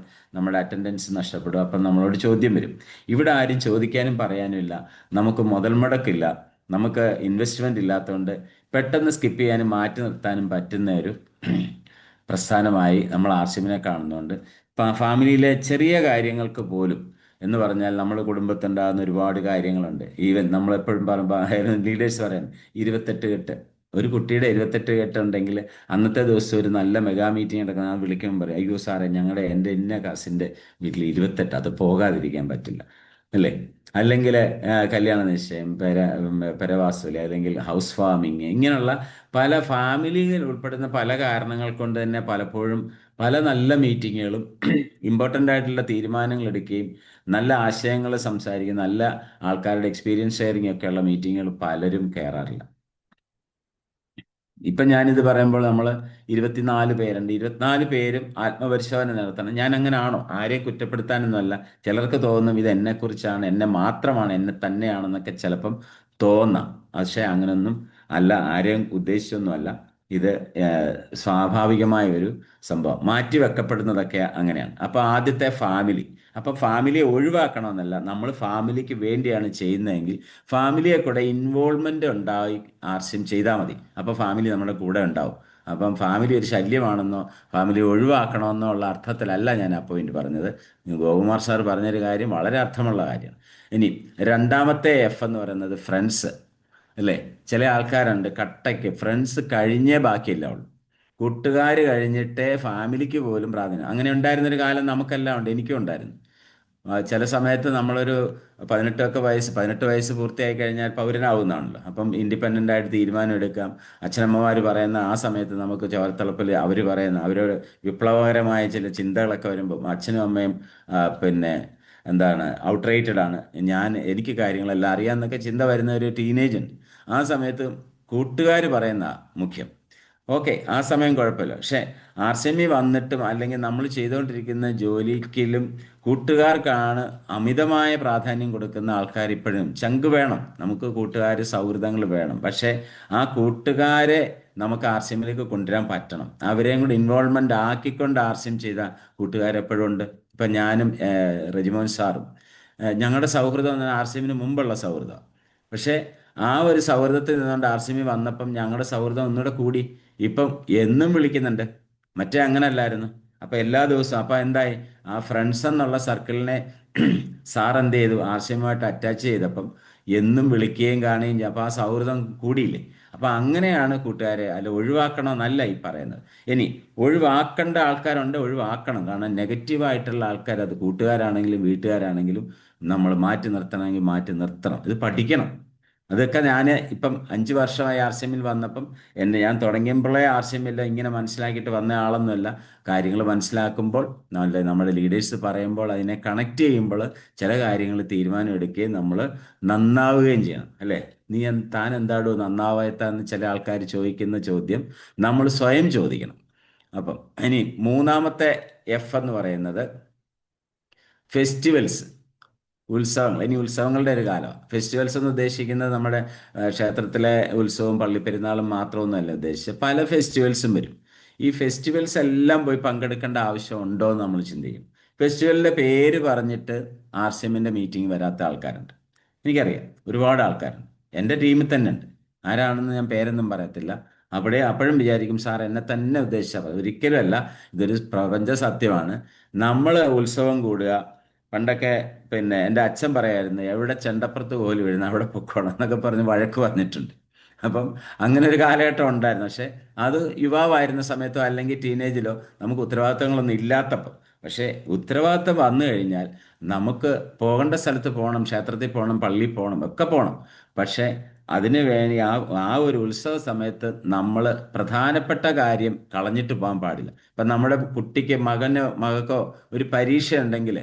നമ്മുടെ അറ്റൻഡൻസ് നഷ്ടപ്പെടും. അപ്പം നമ്മളോട് ചോദ്യം വരും. ഇവിടെ ആരും ചോദിക്കാനും പറയാനും ഇല്ല, നമുക്ക് മുതൽ മുടക്കില്ല, നമുക്ക് ഇൻവെസ്റ്റ്മെൻ്റ് ഇല്ലാത്തതുകൊണ്ട് പെട്ടെന്ന് സ്കിപ്പ് ചെയ്യാനും മാറ്റി നിർത്താനും പറ്റുന്ന ഒരു പ്രസ്ഥാനമായി നമ്മൾ ആർസ്യമിനെ കാണുന്നുണ്ട്. ഫാമിലിയിലെ ചെറിയ കാര്യങ്ങൾക്ക് പോലും എന്ന് പറഞ്ഞാൽ നമ്മുടെ കുടുംബത്തുണ്ടാകുന്ന ഒരുപാട് കാര്യങ്ങളുണ്ട്. ഈവൻ നമ്മളെപ്പോഴും പറയുമ്പോൾ ലീഡേഴ്സ് പറയാൻ 28 കെട്ട്, ഒരു കുട്ടിയുടെ 28 കെട്ടുണ്ടെങ്കിൽ അന്നത്തെ ദിവസം ഒരു നല്ല മെഗാ മീറ്റിംഗ് നടക്കുന്ന ആൾ വിളിക്കുമ്പോൾ പറയും, അയ്യോ സാറേ എൻ്റെ ഇന്ന കസിൻ്റെ വീട്ടിൽ 28, അത് പോകാതിരിക്കാൻ പറ്റില്ല, അല്ലേ? അല്ലെങ്കിൽ കല്യാണ നിശ്ചയം, പെരവാസല്, അല്ലെങ്കിൽ ഹൗസ് വാമിങ്, ഇങ്ങനെയുള്ള പല ഫാമിലിയിൽ ഉൾപ്പെടുന്ന പല കാരണങ്ങൾ കൊണ്ട് തന്നെ പലപ്പോഴും പല നല്ല മീറ്റിങ്ങുകളും ഇമ്പോർട്ടൻ്റ് ആയിട്ടുള്ള തീരുമാനങ്ങൾ എടുക്കുകയും നല്ല ആശയങ്ങൾ സംസാരിക്കുകയും നല്ല ആൾക്കാരുടെ എക്സ്പീരിയൻസ് ഷെയറിംഗ് ഒക്കെയുള്ള മീറ്റിങ്ങുകൾ പലരും കയറാറില്ല. ഇപ്പം ഞാനിത് പറയുമ്പോൾ നമ്മൾ 24 പേരുണ്ട്, 24 പേരും ആത്മപരിശോധന നടത്തണം. ഞാൻ അങ്ങനെ ആണോ? ആരെയും കുറ്റപ്പെടുത്താനൊന്നുമല്ല. ചിലർക്ക് തോന്നും ഇത് എന്നെക്കുറിച്ചാണ്, എന്നെ മാത്രമാണ്, എന്നെ തന്നെയാണെന്നൊക്കെ ചിലപ്പം തോന്നാം. പക്ഷേ അങ്ങനൊന്നും അല്ല, ആരെയും ഉദ്ദേശിച്ചൊന്നുമല്ല. ഇത് സ്വാഭാവികമായ ഒരു സംഭവം. മാറ്റി വെക്കപ്പെടുന്നതൊക്കെ അങ്ങനെയാണ്. അപ്പോൾ ആദ്യത്തെ ഫാമിലി. അപ്പം ഫാമിലിയെ ഒഴിവാക്കണമെന്നല്ല, നമ്മൾ ഫാമിലിക്ക് വേണ്ടിയാണ് ചെയ്യുന്നതെങ്കിൽ ഫാമിലിയെ കൂടെ ഇൻവോൾവ്മെൻ്റ് ഉണ്ടായി ആർസ്യം ചെയ്താൽ മതി. അപ്പോൾ ഫാമിലി നമ്മുടെ കൂടെ ഉണ്ടാവും. അപ്പം ഫാമിലി ഒരു ശല്യമാണെന്നോ ഫാമിലി ഒഴിവാക്കണമെന്നോ ഉള്ള അർത്ഥത്തിലല്ല ഞാൻ ആ പോയിന്റ് പറഞ്ഞത്. ഗോകുമാർ സാർ പറഞ്ഞൊരു കാര്യം വളരെ അർത്ഥമുള്ള കാര്യമാണ്. ഇനി 2ാമത്തെ F എന്ന് പറയുന്നത് ഫ്രണ്ട്സ്, അല്ലേ? ചില ആൾക്കാരുണ്ട് കട്ടയ്ക്ക് ഫ്രണ്ട്സ് കഴിഞ്ഞേ ബാക്കിയില്ല ഉള്ളൂ, കൂട്ടുകാർ കഴിഞ്ഞിട്ടേ ഫാമിലിക്ക് പോലും പ്രാധാന്യം. അങ്ങനെ ഉണ്ടായിരുന്നൊരു കാലം നമുക്കെല്ലാം ഉണ്ട്, എനിക്കും ഉണ്ടായിരുന്നു. ചില സമയത്ത് നമ്മളൊരു 18 വയസ്സ് പൂർത്തിയായി കഴിഞ്ഞാൽ പൗരനാവുന്നതാണല്ലോ. അപ്പം ഇൻഡിപെൻഡൻ്റ് ആയിട്ട് തീരുമാനം എടുക്കാം. അച്ഛനമ്മമാർ പറയുന്ന ആ സമയത്ത് നമുക്ക് ചോരത്തിളപ്പിൽ അവർ പറയുന്ന അവരോട് വിപ്ലവകരമായ ചില ചിന്തകളൊക്കെ വരുമ്പോൾ അച്ഛനും അമ്മയും പിന്നെ എന്താണ് ഔട്ട്റേറ്റഡ് ആണ്, എനിക്ക് കാര്യങ്ങളെല്ലാം അറിയാമെന്നൊക്കെ ചിന്ത വരുന്ന ഒരു ടീനേജ് ഉണ്ട്. ആ സമയത്ത് കൂട്ടുകാർ പറയുന്ന മുഖ്യം. ഓക്കെ, ആ സമയം കുഴപ്പമില്ല. പക്ഷേ ആർസ്യമി വന്നിട്ടും അല്ലെങ്കിൽ നമ്മൾ ചെയ്തുകൊണ്ടിരിക്കുന്ന ജോലിക്കിലും കൂട്ടുകാർക്കാണ് അമിതമായ പ്രാധാന്യം കൊടുക്കുന്ന ആൾക്കാർ ഇപ്പോഴും. ചങ്ക് വേണം നമുക്ക്, കൂട്ടുകാർ സൗഹൃദങ്ങൾ വേണം. പക്ഷേ ആ കൂട്ടുകാരെ നമുക്ക് ആർസ്യമിലേക്ക് കൊണ്ടുവരാൻ പറ്റണം. അവരെയും കൂടി ഇൻവോൾവ്മെൻ്റ് ആക്കിക്കൊണ്ട് ആർസ്യം ചെയ്ത കൂട്ടുകാരെപ്പോഴും ഉണ്ട്. ഇപ്പം ഞാനും റെജിമോൻ സാറും ഞങ്ങളുടെ സൗഹൃദം ആർസ്യമിന് മുമ്പുള്ള സൗഹൃദം. പക്ഷേ ആ ഒരു സൗഹൃദത്തിൽ നിന്നുകൊണ്ട് ആർസ്യമി വന്നപ്പം ഞങ്ങളുടെ സൗഹൃദം ഒന്നുകൂടെ കൂടി. ഇപ്പം എന്നും വിളിക്കുന്നുണ്ട്, മറ്റേ അങ്ങനെ അല്ലായിരുന്നു. അപ്പം എല്ലാ ദിവസവും അപ്പം എന്തായി, ആ ഫ്രണ്ട്സ് എന്നുള്ള സർക്കിളിനെ സാർ എന്ത് ചെയ്തു, ആർസ്യമായിട്ട് അറ്റാച്ച് ചെയ്തപ്പം എന്നും വിളിക്കുകയും കാണുകയും ചെയ്യും. അപ്പം ആ സൗഹൃദം കൂടിയില്ലേ? അപ്പം അങ്ങനെയാണ് കൂട്ടുകാരെ, അല്ല ഒഴിവാക്കണമെന്നല്ല ഈ പറയുന്നത്. ഇനി ഒഴിവാക്കേണ്ട ആൾക്കാരുണ്ട്, ഒഴിവാക്കണം. കാരണം നെഗറ്റീവായിട്ടുള്ള ആൾക്കാർ, അത് കൂട്ടുകാരാണെങ്കിലും വീട്ടുകാരാണെങ്കിലും നമ്മൾ മാറ്റി നിർത്തണമെങ്കിൽ മാറ്റി നിർത്തണം. ഇത് പഠിക്കണം. അതൊക്കെ ഞാൻ ഇപ്പം 5 വർഷമായി ആർ സി എമ്മിൽ വന്നപ്പം ഞാൻ തുടങ്ങിയപ്പോഴേ ആർ സി എമ്മിൽ ഇങ്ങനെ മനസ്സിലാക്കിയിട്ട് വന്ന ആളൊന്നുമല്ല. കാര്യങ്ങൾ മനസ്സിലാക്കുമ്പോൾ, നമ്മുടെ ലീഡേഴ്സ് പറയുമ്പോൾ അതിനെ കണക്ട് ചെയ്യുമ്പോൾ ചില കാര്യങ്ങൾ തീരുമാനം എടുക്കുകയും നമ്മൾ നന്നാവുകയും ചെയ്യണം. അല്ലേ? താൻ എന്താടോ നന്നാവാത്താന്ന് ചില ആൾക്കാർ ചോദിക്കുന്ന ചോദ്യം നമ്മൾ സ്വയം ചോദിക്കണം. അപ്പം ഇനി മൂന്നാമത്തെ എഫ് എന്ന് പറയുന്നത് ഫെസ്റ്റിവൽസ്, ഉത്സവങ്ങൾ. ഇനി ഉത്സവങ്ങളുടെ ഒരു കാലമാണ്. ഫെസ്റ്റിവൽസ് എന്ന് ഉദ്ദേശിക്കുന്നത് നമ്മുടെ ക്ഷേത്രത്തിലെ ഉത്സവവും പള്ളിപ്പെരുന്നാളും മാത്രമൊന്നുമല്ല ഉദ്ദേശിച്ചത്. പല ഫെസ്റ്റിവൽസും വരും. ഈ ഫെസ്റ്റിവൽസ് എല്ലാം പോയി പങ്കെടുക്കേണ്ട ആവശ്യമുണ്ടോ എന്ന് നമ്മൾ ചിന്തിക്കും. ഫെസ്റ്റിവലിൻ്റെ പേര് പറഞ്ഞിട്ട് ആർ സി എമ്മിൻ്റെ മീറ്റിംഗ് വരാത്ത ആൾക്കാരുണ്ട്. എനിക്കറിയാം, ഒരുപാട് ആൾക്കാരുണ്ട്. എൻ്റെ ടീമിൽ തന്നെ ഉണ്ട്. ആരാണെന്ന് ഞാൻ പേരൊന്നും പറയത്തില്ല. അവിടെ അപ്പോഴും വിചാരിക്കും, സാർ എന്നെ തന്നെ ഉദ്ദേശിച്ചാൽ മതി. ഒരിക്കലുമല്ല, ഇതൊരു പ്രപഞ്ച സത്യമാണ്. നമ്മൾ ഉത്സവം കൂടുക. പണ്ടൊക്കെ എൻ്റെ അച്ഛൻ പറയായിരുന്നു, എവിടെ ചെണ്ടപ്പുറത്ത് കോല് വീഴുന്ന അവിടെ പൊക്കോണം എന്നൊക്കെ പറഞ്ഞ് വഴക്ക് പറഞ്ഞിട്ടുണ്ട്. അപ്പം അങ്ങനെ ഒരു കാലഘട്ടം ഉണ്ടായിരുന്നു. പക്ഷേ അത് യുവാവായിരുന്ന സമയത്തോ അല്ലെങ്കിൽ ടീനേജിലോ നമുക്ക് ഉത്തരവാദിത്തങ്ങളൊന്നും ഇല്ലാത്തപ്പോൾ. പക്ഷേ ഉത്തരവാദിത്തം വന്നു കഴിഞ്ഞാൽ നമുക്ക് പോകേണ്ട സ്ഥലത്ത് പോകണം, ക്ഷേത്രത്തിൽ പോകണം, പള്ളിയിൽ പോകണം, ഒക്കെ പോകണം. പക്ഷേ അതിന് വേണ്ടി ആ ഒരു ഉത്സവ സമയത്ത് നമ്മൾ പ്രധാനപ്പെട്ട കാര്യം കളഞ്ഞിട്ട് പോകാൻ പാടില്ല. ഇപ്പം നമ്മുടെ കുട്ടിക്ക്, മകൾക്കോ ഒരു പരീക്ഷ ഉണ്ടെങ്കിൽ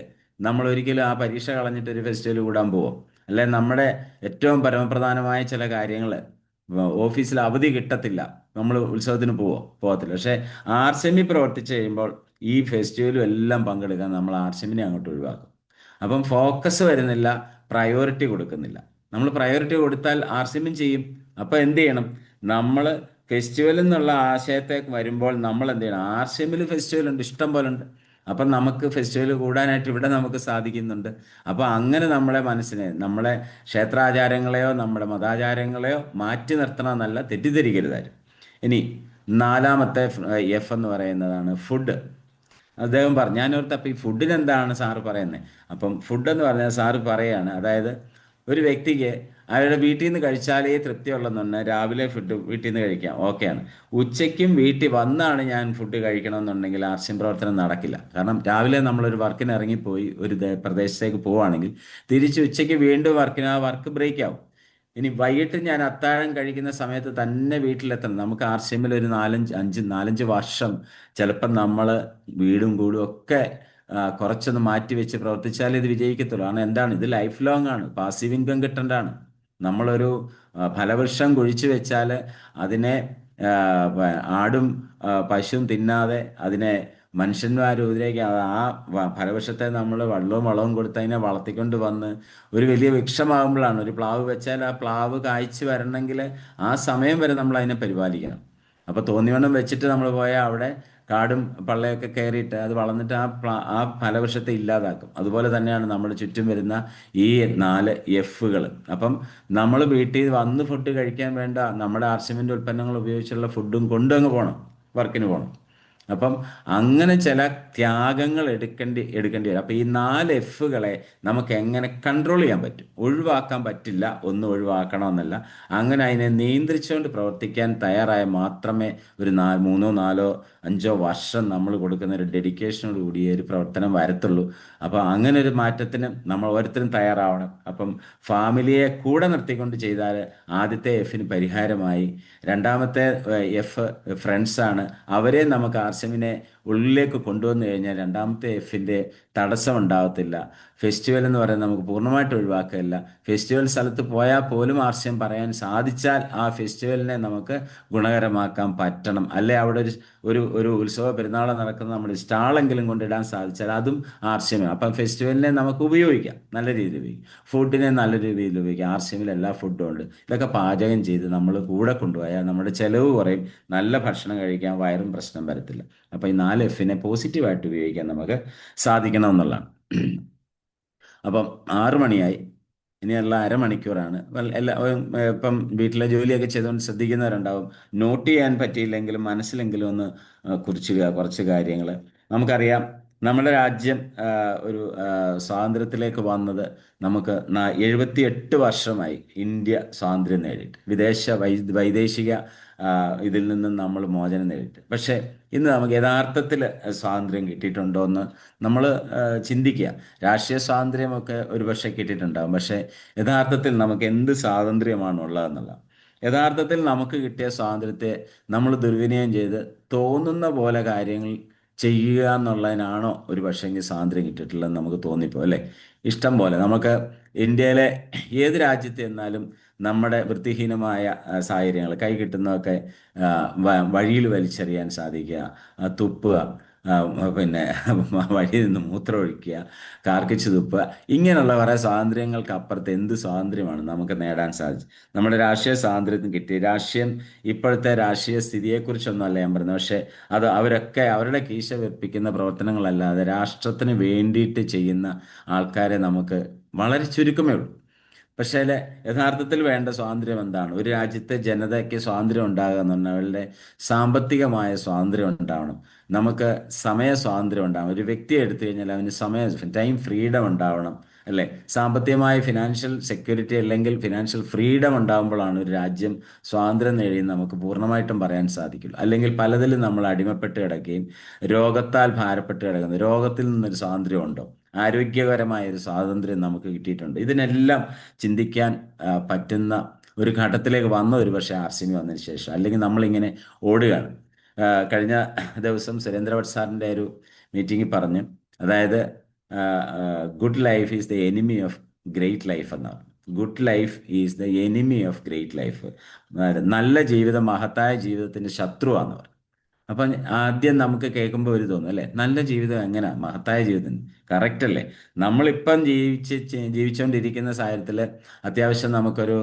നമ്മൾ ഒരിക്കലും ആ പരീക്ഷ കളഞ്ഞിട്ട് ഒരു ഫെസ്റ്റിവൽ കൂടാൻ പോവും. അല്ലെ നമ്മുടെ ഏറ്റവും പരമപ്രധാനമായ ചില കാര്യങ്ങൾ, ഓഫീസിൽ അവധി കിട്ടത്തില്ല, നമ്മൾ ഉത്സവത്തിന് പോകത്തില്ല. പക്ഷേ ആർ സി എമ്മിൽ പ്രവർത്തിച്ച് കഴിയുമ്പോൾ ഈ ഫെസ്റ്റിവലും എല്ലാം പങ്കെടുക്കാൻ നമ്മൾ ആർ സി എമ്മിനെ അങ്ങോട്ട് ഒഴിവാക്കും. അപ്പം ഫോക്കസ് വരുന്നില്ല, പ്രയോറിറ്റി കൊടുക്കുന്നില്ല. നമ്മൾ പ്രയോറിറ്റി കൊടുത്താൽ ആർ സി എമ്മും ചെയ്യും. അപ്പോൾ എന്ത് ചെയ്യണം? നമ്മൾ ഫെസ്റ്റിവൽ എന്നുള്ള ആശയത്തേക്ക് വരുമ്പോൾ നമ്മൾ എന്ത് ചെയ്യണം? ആർ സി എമ്മിൽ ഫെസ്റ്റിവൽ ഉണ്ട്, ഇഷ്ടം പോലെ ഉണ്ട്. അപ്പം നമുക്ക് ഫെസ്റ്റിവൽ കൂടാനായിട്ട് ഇവിടെ നമുക്ക് സാധിക്കുന്നുണ്ട്. അപ്പോൾ അങ്ങനെ നമ്മളെ മനസ്സിനെ, നമ്മളെ ക്ഷേത്രാചാരങ്ങളെയോ നമ്മുടെ മതാചാരങ്ങളെയോ മാറ്റി നിർത്തണമെന്നല്ല, തെറ്റിദ്ധരിക്കരുതാരും. ഇനി നാലാമത്തെ എഫ് എന്ന് പറയുന്നതാണ് ഫുഡ്. അദ്ദേഹം പറഞ്ഞു, ഞാനോർത്ത് അപ്പം ഈ ഫുഡിന് എന്താണ് സാറ് പറയുന്നത്? അപ്പം ഫുഡ് എന്ന് പറഞ്ഞാൽ സാറ് പറയാണ്, അതായത് ഒരു വ്യക്തിക്ക് അയാളുടെ വീട്ടിൽ നിന്ന് കഴിച്ചാലേ തൃപ്തിയുള്ളതെന്നുണ്ട്. രാവിലെ ഫുഡ് വീട്ടിൽ നിന്ന് കഴിക്കാം, ഓക്കെയാണ്. ഉച്ചയ്ക്കും വീട്ടിൽ വന്നാണ് ഞാൻ ഫുഡ് കഴിക്കണമെന്നുണ്ടെങ്കിൽ ആർസ്യം പ്രവർത്തനം നടക്കില്ല. കാരണം രാവിലെ നമ്മളൊരു വർക്കിന് ഇറങ്ങിപ്പോയി ഒരു പ്രദേശത്തേക്ക് പോവുകയാണെങ്കിൽ തിരിച്ച് ഉച്ചയ്ക്ക് വീണ്ടും ആ വർക്ക് ബ്രേക്ക് ആവും. ഇനി വൈകിട്ട് ഞാൻ അത്താഴം കഴിക്കുന്ന സമയത്ത് തന്നെ വീട്ടിലെത്തണം. നമുക്ക് ആർ സി എമ്മിൽ ഒരു 4-5 വർഷം ചിലപ്പം നമ്മൾ വീടും കൂടും ഒക്കെ കുറച്ചൊന്ന് മാറ്റി വെച്ച് പ്രവർത്തിച്ചാലേ ഇത് വിജയിക്കത്തുള്ളൂ. കാരണം എന്താണ്, ഇത് ലൈഫ് ലോങ് ആണ്, പാസീവ് ഇൻകം കിട്ടേണ്ടതാണ്. നമ്മളൊരു ഫലവൃക്ഷം കുഴിച്ചു വെച്ചാൽ അതിനെ ആടും പശുവും തിന്നാതെ അതിനെ മനുഷ്യന്മാർ ഉപദ്രവിക്കുക. ഫലവൃക്ഷത്തെ നമ്മൾ വെള്ളവും വളവും കൊടുത്ത് അതിനെ വളർത്തിക്കൊണ്ട് വന്ന് ഒരു വലിയ വൃക്ഷമാകുമ്പോഴാണ്, ഒരു പ്ലാവ് വെച്ചാൽ ആ പ്ലാവ് കായ്ച്ചു വരണമെങ്കിൽ ആ സമയം വരെ നമ്മൾ അതിനെ പരിപാലിക്കണം. അപ്പോൾ തോന്നിവണ്ണം വെച്ചിട്ട് നമ്മൾ പോയാൽ അവിടെ കാടും പള്ളയൊക്കെ കയറിയിട്ട് അത് വളർന്നിട്ട് ആ ഫലവൃക്ഷത്തെ ഇല്ലാതാക്കും. അതുപോലെ തന്നെയാണ് നമ്മുടെ ചുറ്റും വരുന്ന ഈ 4 എഫുകൾ. അപ്പം നമ്മൾ വീട്ടിൽ വന്ന് ഫുഡ് കഴിക്കാൻ വേണ്ട, നമ്മുടെ ആർസിമെൻ്റ് ഉൽപ്പന്നങ്ങൾ ഉപയോഗിച്ചുള്ള ഫുഡും കൊണ്ടങ്ങ് പോകണം, വർക്കിന് പോകണം. അപ്പം അങ്ങനെ ചില ത്യാഗങ്ങൾ എടുക്കേണ്ടി വരും. അപ്പം ഈ 4 എഫുകളെ നമുക്ക് എങ്ങനെ കൺട്രോൾ ചെയ്യാൻ പറ്റും? ഒഴിവാക്കാൻ പറ്റില്ല, ഒന്നും ഒഴിവാക്കണമെന്നല്ല. അങ്ങനെ അതിനെ നിയന്ത്രിച്ചുകൊണ്ട് പ്രവർത്തിക്കാൻ തയ്യാറായ മാത്രമേ ഒരു 3-4-5 വർഷം നമ്മൾ കൊടുക്കുന്ന ഒരു ഡെഡിക്കേഷനോട് കൂടി ഒരു പ്രവർത്തനം വരത്തുള്ളൂ. അപ്പോൾ അങ്ങനെ ഒരു മാറ്റത്തിന് നമ്മൾ ഓരോരുത്തരും തയ്യാറാവണം. അപ്പം ഫാമിലിയെ കൂടെ നിർത്തിക്കൊണ്ട് ചെയ്താൽ ആദ്യത്തെ എഫിന് പരിഹാരമായി. രണ്ടാമത്തെ എഫ് ഫ്രണ്ട്സാണ്. അവരെ നമുക്ക് ആർസിഎമ്മിനെ ഉള്ളിലേക്ക് കൊണ്ടുവന്നു കഴിഞ്ഞാൽ രണ്ടാമത്തെ എഫിൻ്റെ തടസ്സം ഉണ്ടാകത്തില്ല. ഫെസ്റ്റിവൽ എന്ന് പറയുന്നത് നമുക്ക് പൂർണ്ണമായിട്ട് ഒഴിവാക്കില്ല. ഫെസ്റ്റിവൽ സ്ഥലത്ത് പോയാൽ പോലും ആർസ്യം പറയാൻ സാധിച്ചാൽ ആ ഫെസ്റ്റിവലിനെ നമുക്ക് ഗുണകരമാക്കാൻ പറ്റണം. അല്ലെ അവിടെ ഒരു ഒരു ഉത്സവ പെരുന്നാൾ നടക്കുന്ന നമ്മൾ സ്റ്റാളെങ്കിലും കൊണ്ടിടാൻ സാധിച്ചാൽ അതും ആർസ്യമാണ്. അപ്പം ഫെസ്റ്റിവലിനെ നമുക്ക് ഉപയോഗിക്കാം, നല്ല രീതിയിൽ ഉപയോഗിക്കാം. ഫുഡിനെ നല്ല രീതിയിൽ ഉപയോഗിക്കാം. ആർസ്യമിൽ എല്ലാ ഫുഡും ഉണ്ട്. ഇതൊക്കെ പാചകം ചെയ്ത് നമ്മൾ കൂടെ കൊണ്ടുപോയാൽ നമ്മുടെ ചിലവ് കുറയും, നല്ല ഭക്ഷണം കഴിക്കാൻ, വയറും പ്രശ്നം വരത്തില്ല. അപ്പോൾ ഈ 4 എഫിനെ പോസിറ്റീവായിട്ട് ഉപയോഗിക്കാൻ നമുക്ക് സാധിക്കണം എന്നുള്ളതാണ്. അപ്പം 6 മണിയായി, ഇനിയുള്ള അരമണിക്കൂറാണ്. ഇപ്പം വീട്ടിലെ ജോലിയൊക്കെ ചെയ്തുകൊണ്ട് ശ്രദ്ധിക്കുന്നവരുണ്ടാവും. നോട്ട് ചെയ്യാൻ പറ്റിയില്ലെങ്കിലും മനസ്സിലെങ്കിലും ഒന്ന് കുറിച്ചുക കുറച്ച് കാര്യങ്ങൾ. നമുക്കറിയാം, നമ്മുടെ രാജ്യം ഒരു സ്വാതന്ത്ര്യത്തിലേക്ക് വന്നത് നമുക്ക് 78 വർഷമായി ഇന്ത്യ സ്വാതന്ത്ര്യം നേടിയിട്ട്, വൈദേശിക ആ, ഇതിൽ നിന്നും നമ്മൾ മോചനം നേടിയിട്ട്. പക്ഷേ ഇന്ന് നമുക്ക് യഥാർത്ഥത്തിൽ സ്വാതന്ത്ര്യം കിട്ടിയിട്ടുണ്ടോ എന്ന് നമ്മൾ ചിന്തിക്കുക. രാഷ്ട്രീയ സ്വാതന്ത്ര്യമൊക്കെ ഒരുപക്ഷെ കിട്ടിയിട്ടുണ്ടാകും, പക്ഷേ യഥാർത്ഥത്തിൽ നമുക്ക് എന്ത് സ്വാതന്ത്ര്യമാണ് ഉള്ളതെന്നുള്ളത്. യഥാർത്ഥത്തിൽ നമുക്ക് കിട്ടിയ സ്വാതന്ത്ര്യത്തെ നമ്മൾ ദുർവിനിയോഗം ചെയ്ത് തോന്നുന്ന പോലെ കാര്യങ്ങൾ ചെയ്യുക എന്നുള്ളതിനാണോ ഒരു പക്ഷേങ്കിൽ സ്വാതന്ത്ര്യം കിട്ടിയിട്ടുള്ളതെന്ന് നമുക്ക് തോന്നിപ്പോ അല്ലേ? ഇഷ്ടം പോലെ നമുക്ക് ഇന്ത്യയിലെ ഏത് രാജ്യത്ത് ചെന്നാലും നമ്മുടെ വൃത്തിഹീനമായ സാഹചര്യങ്ങൾ കൈ കിട്ടുന്നതൊക്കെ വഴിയിൽ വലിച്ചെറിയാൻ സാധിക്കുക, തുപ്പുക, പിന്നെ വഴിയിൽ നിന്ന് മൂത്രമൊഴിക്കുക, കാർക്കിച്ച് തുപ്പുക, ഇങ്ങനെയുള്ള കുറേ സ്വാതന്ത്ര്യങ്ങൾക്ക് അപ്പുറത്ത് എന്ത് സ്വാതന്ത്ര്യമാണ് നമുക്ക് നേടാൻ സാധിച്ചത്? നമ്മുടെ രാഷ്ട്രീയ സ്വാതന്ത്ര്യത്തിന് കിട്ടി. രാഷ്ട്രീയം ഇപ്പോഴത്തെ രാഷ്ട്രീയ സ്ഥിതിയെക്കുറിച്ചൊന്നുമല്ല ഞാൻ പറയുന്നത്, പക്ഷേ അത് അവരൊക്കെ അവരുടെ കീശ വെപ്പിക്കുന്ന പ്രവർത്തനങ്ങളല്ലാതെ രാഷ്ട്രത്തിന് വേണ്ടിയിട്ട് ചെയ്യുന്ന ആൾക്കാരെ നമുക്ക് വളരെ ചുരുക്കമേ ഉള്ളൂ. പക്ഷേ യഥാർത്ഥത്തിൽ വേണ്ട സ്വാതന്ത്ര്യം എന്താണ്? ഒരു രാജ്യത്തെ ജനതയ്ക്ക് സ്വാതന്ത്ര്യം ഉണ്ടാകുക എന്ന് പറഞ്ഞാൽ അവരുടെ സാമ്പത്തികമായ സ്വാതന്ത്ര്യം ഉണ്ടാവണം, നമുക്ക് സമയ സ്വാതന്ത്ര്യം ഉണ്ടാവണം. ഒരു വ്യക്തിയെ എടുത്തു കഴിഞ്ഞാൽ അവന് ടൈം ഫ്രീഡം ഉണ്ടാവണം, അല്ലേ? സാമ്പത്തികമായ ഫിനാൻഷ്യൽ സെക്യൂരിറ്റി അല്ലെങ്കിൽ ഫിനാൻഷ്യൽ ഫ്രീഡം ഉണ്ടാകുമ്പോഴാണ് ഒരു രാജ്യം സ്വാതന്ത്ര്യം നേടിയെന്ന് നമുക്ക് പൂർണ്ണമായിട്ടും പറയാൻ സാധിക്കുള്ളൂ. അല്ലെങ്കിൽ പലതിലും നമ്മൾ അടിമപ്പെട്ട് കിടക്കുകയും രോഗത്താൽ ഭാരപ്പെട്ട് കിടക്കുന്നത്. രോഗത്തിൽ നിന്നൊരു സ്വാതന്ത്ര്യം ഉണ്ടോ? ആരോഗ്യകരമായ ഒരു സ്വാതന്ത്ര്യം നമുക്ക് കിട്ടിയിട്ടുണ്ട്. ഇതിനെല്ലാം ചിന്തിക്കാൻ പറ്റുന്ന ഒരു ഘട്ടത്തിലേക്ക് വന്ന ഒരു പക്ഷേ ആർസിമി വന്നതിന് ശേഷം, അല്ലെങ്കിൽ നമ്മളിങ്ങനെ ഓടുകയാണ്. കഴിഞ്ഞ ദിവസം സുരേന്ദ്രഭട്ട് സാറിൻ്റെ ഒരു മീറ്റിങ്ങിൽ പറഞ്ഞു, അതായത് good life is the enemy of great life എന്നാണ്. Good life is the enemy of great life. നല്ല ജീവിതം മഹത്തായ ജീവിതത്തിൻ്റെ ശത്രുവാന്ന് പറഞ്ഞു. അപ്പം ആദ്യം നമുക്ക് കേൾക്കുമ്പോൾ ഒരു തോന്നും അല്ലേ, നല്ല ജീവിതം എങ്ങനെയാ മഹത്തായ ജീവിതം? കറക്റ്റ് അല്ലേ? നമ്മളിപ്പം ജീവിച്ചുകൊണ്ടിരിക്കുന്ന സാഹചര്യത്തിൽ അത്യാവശ്യം നമുക്കൊരു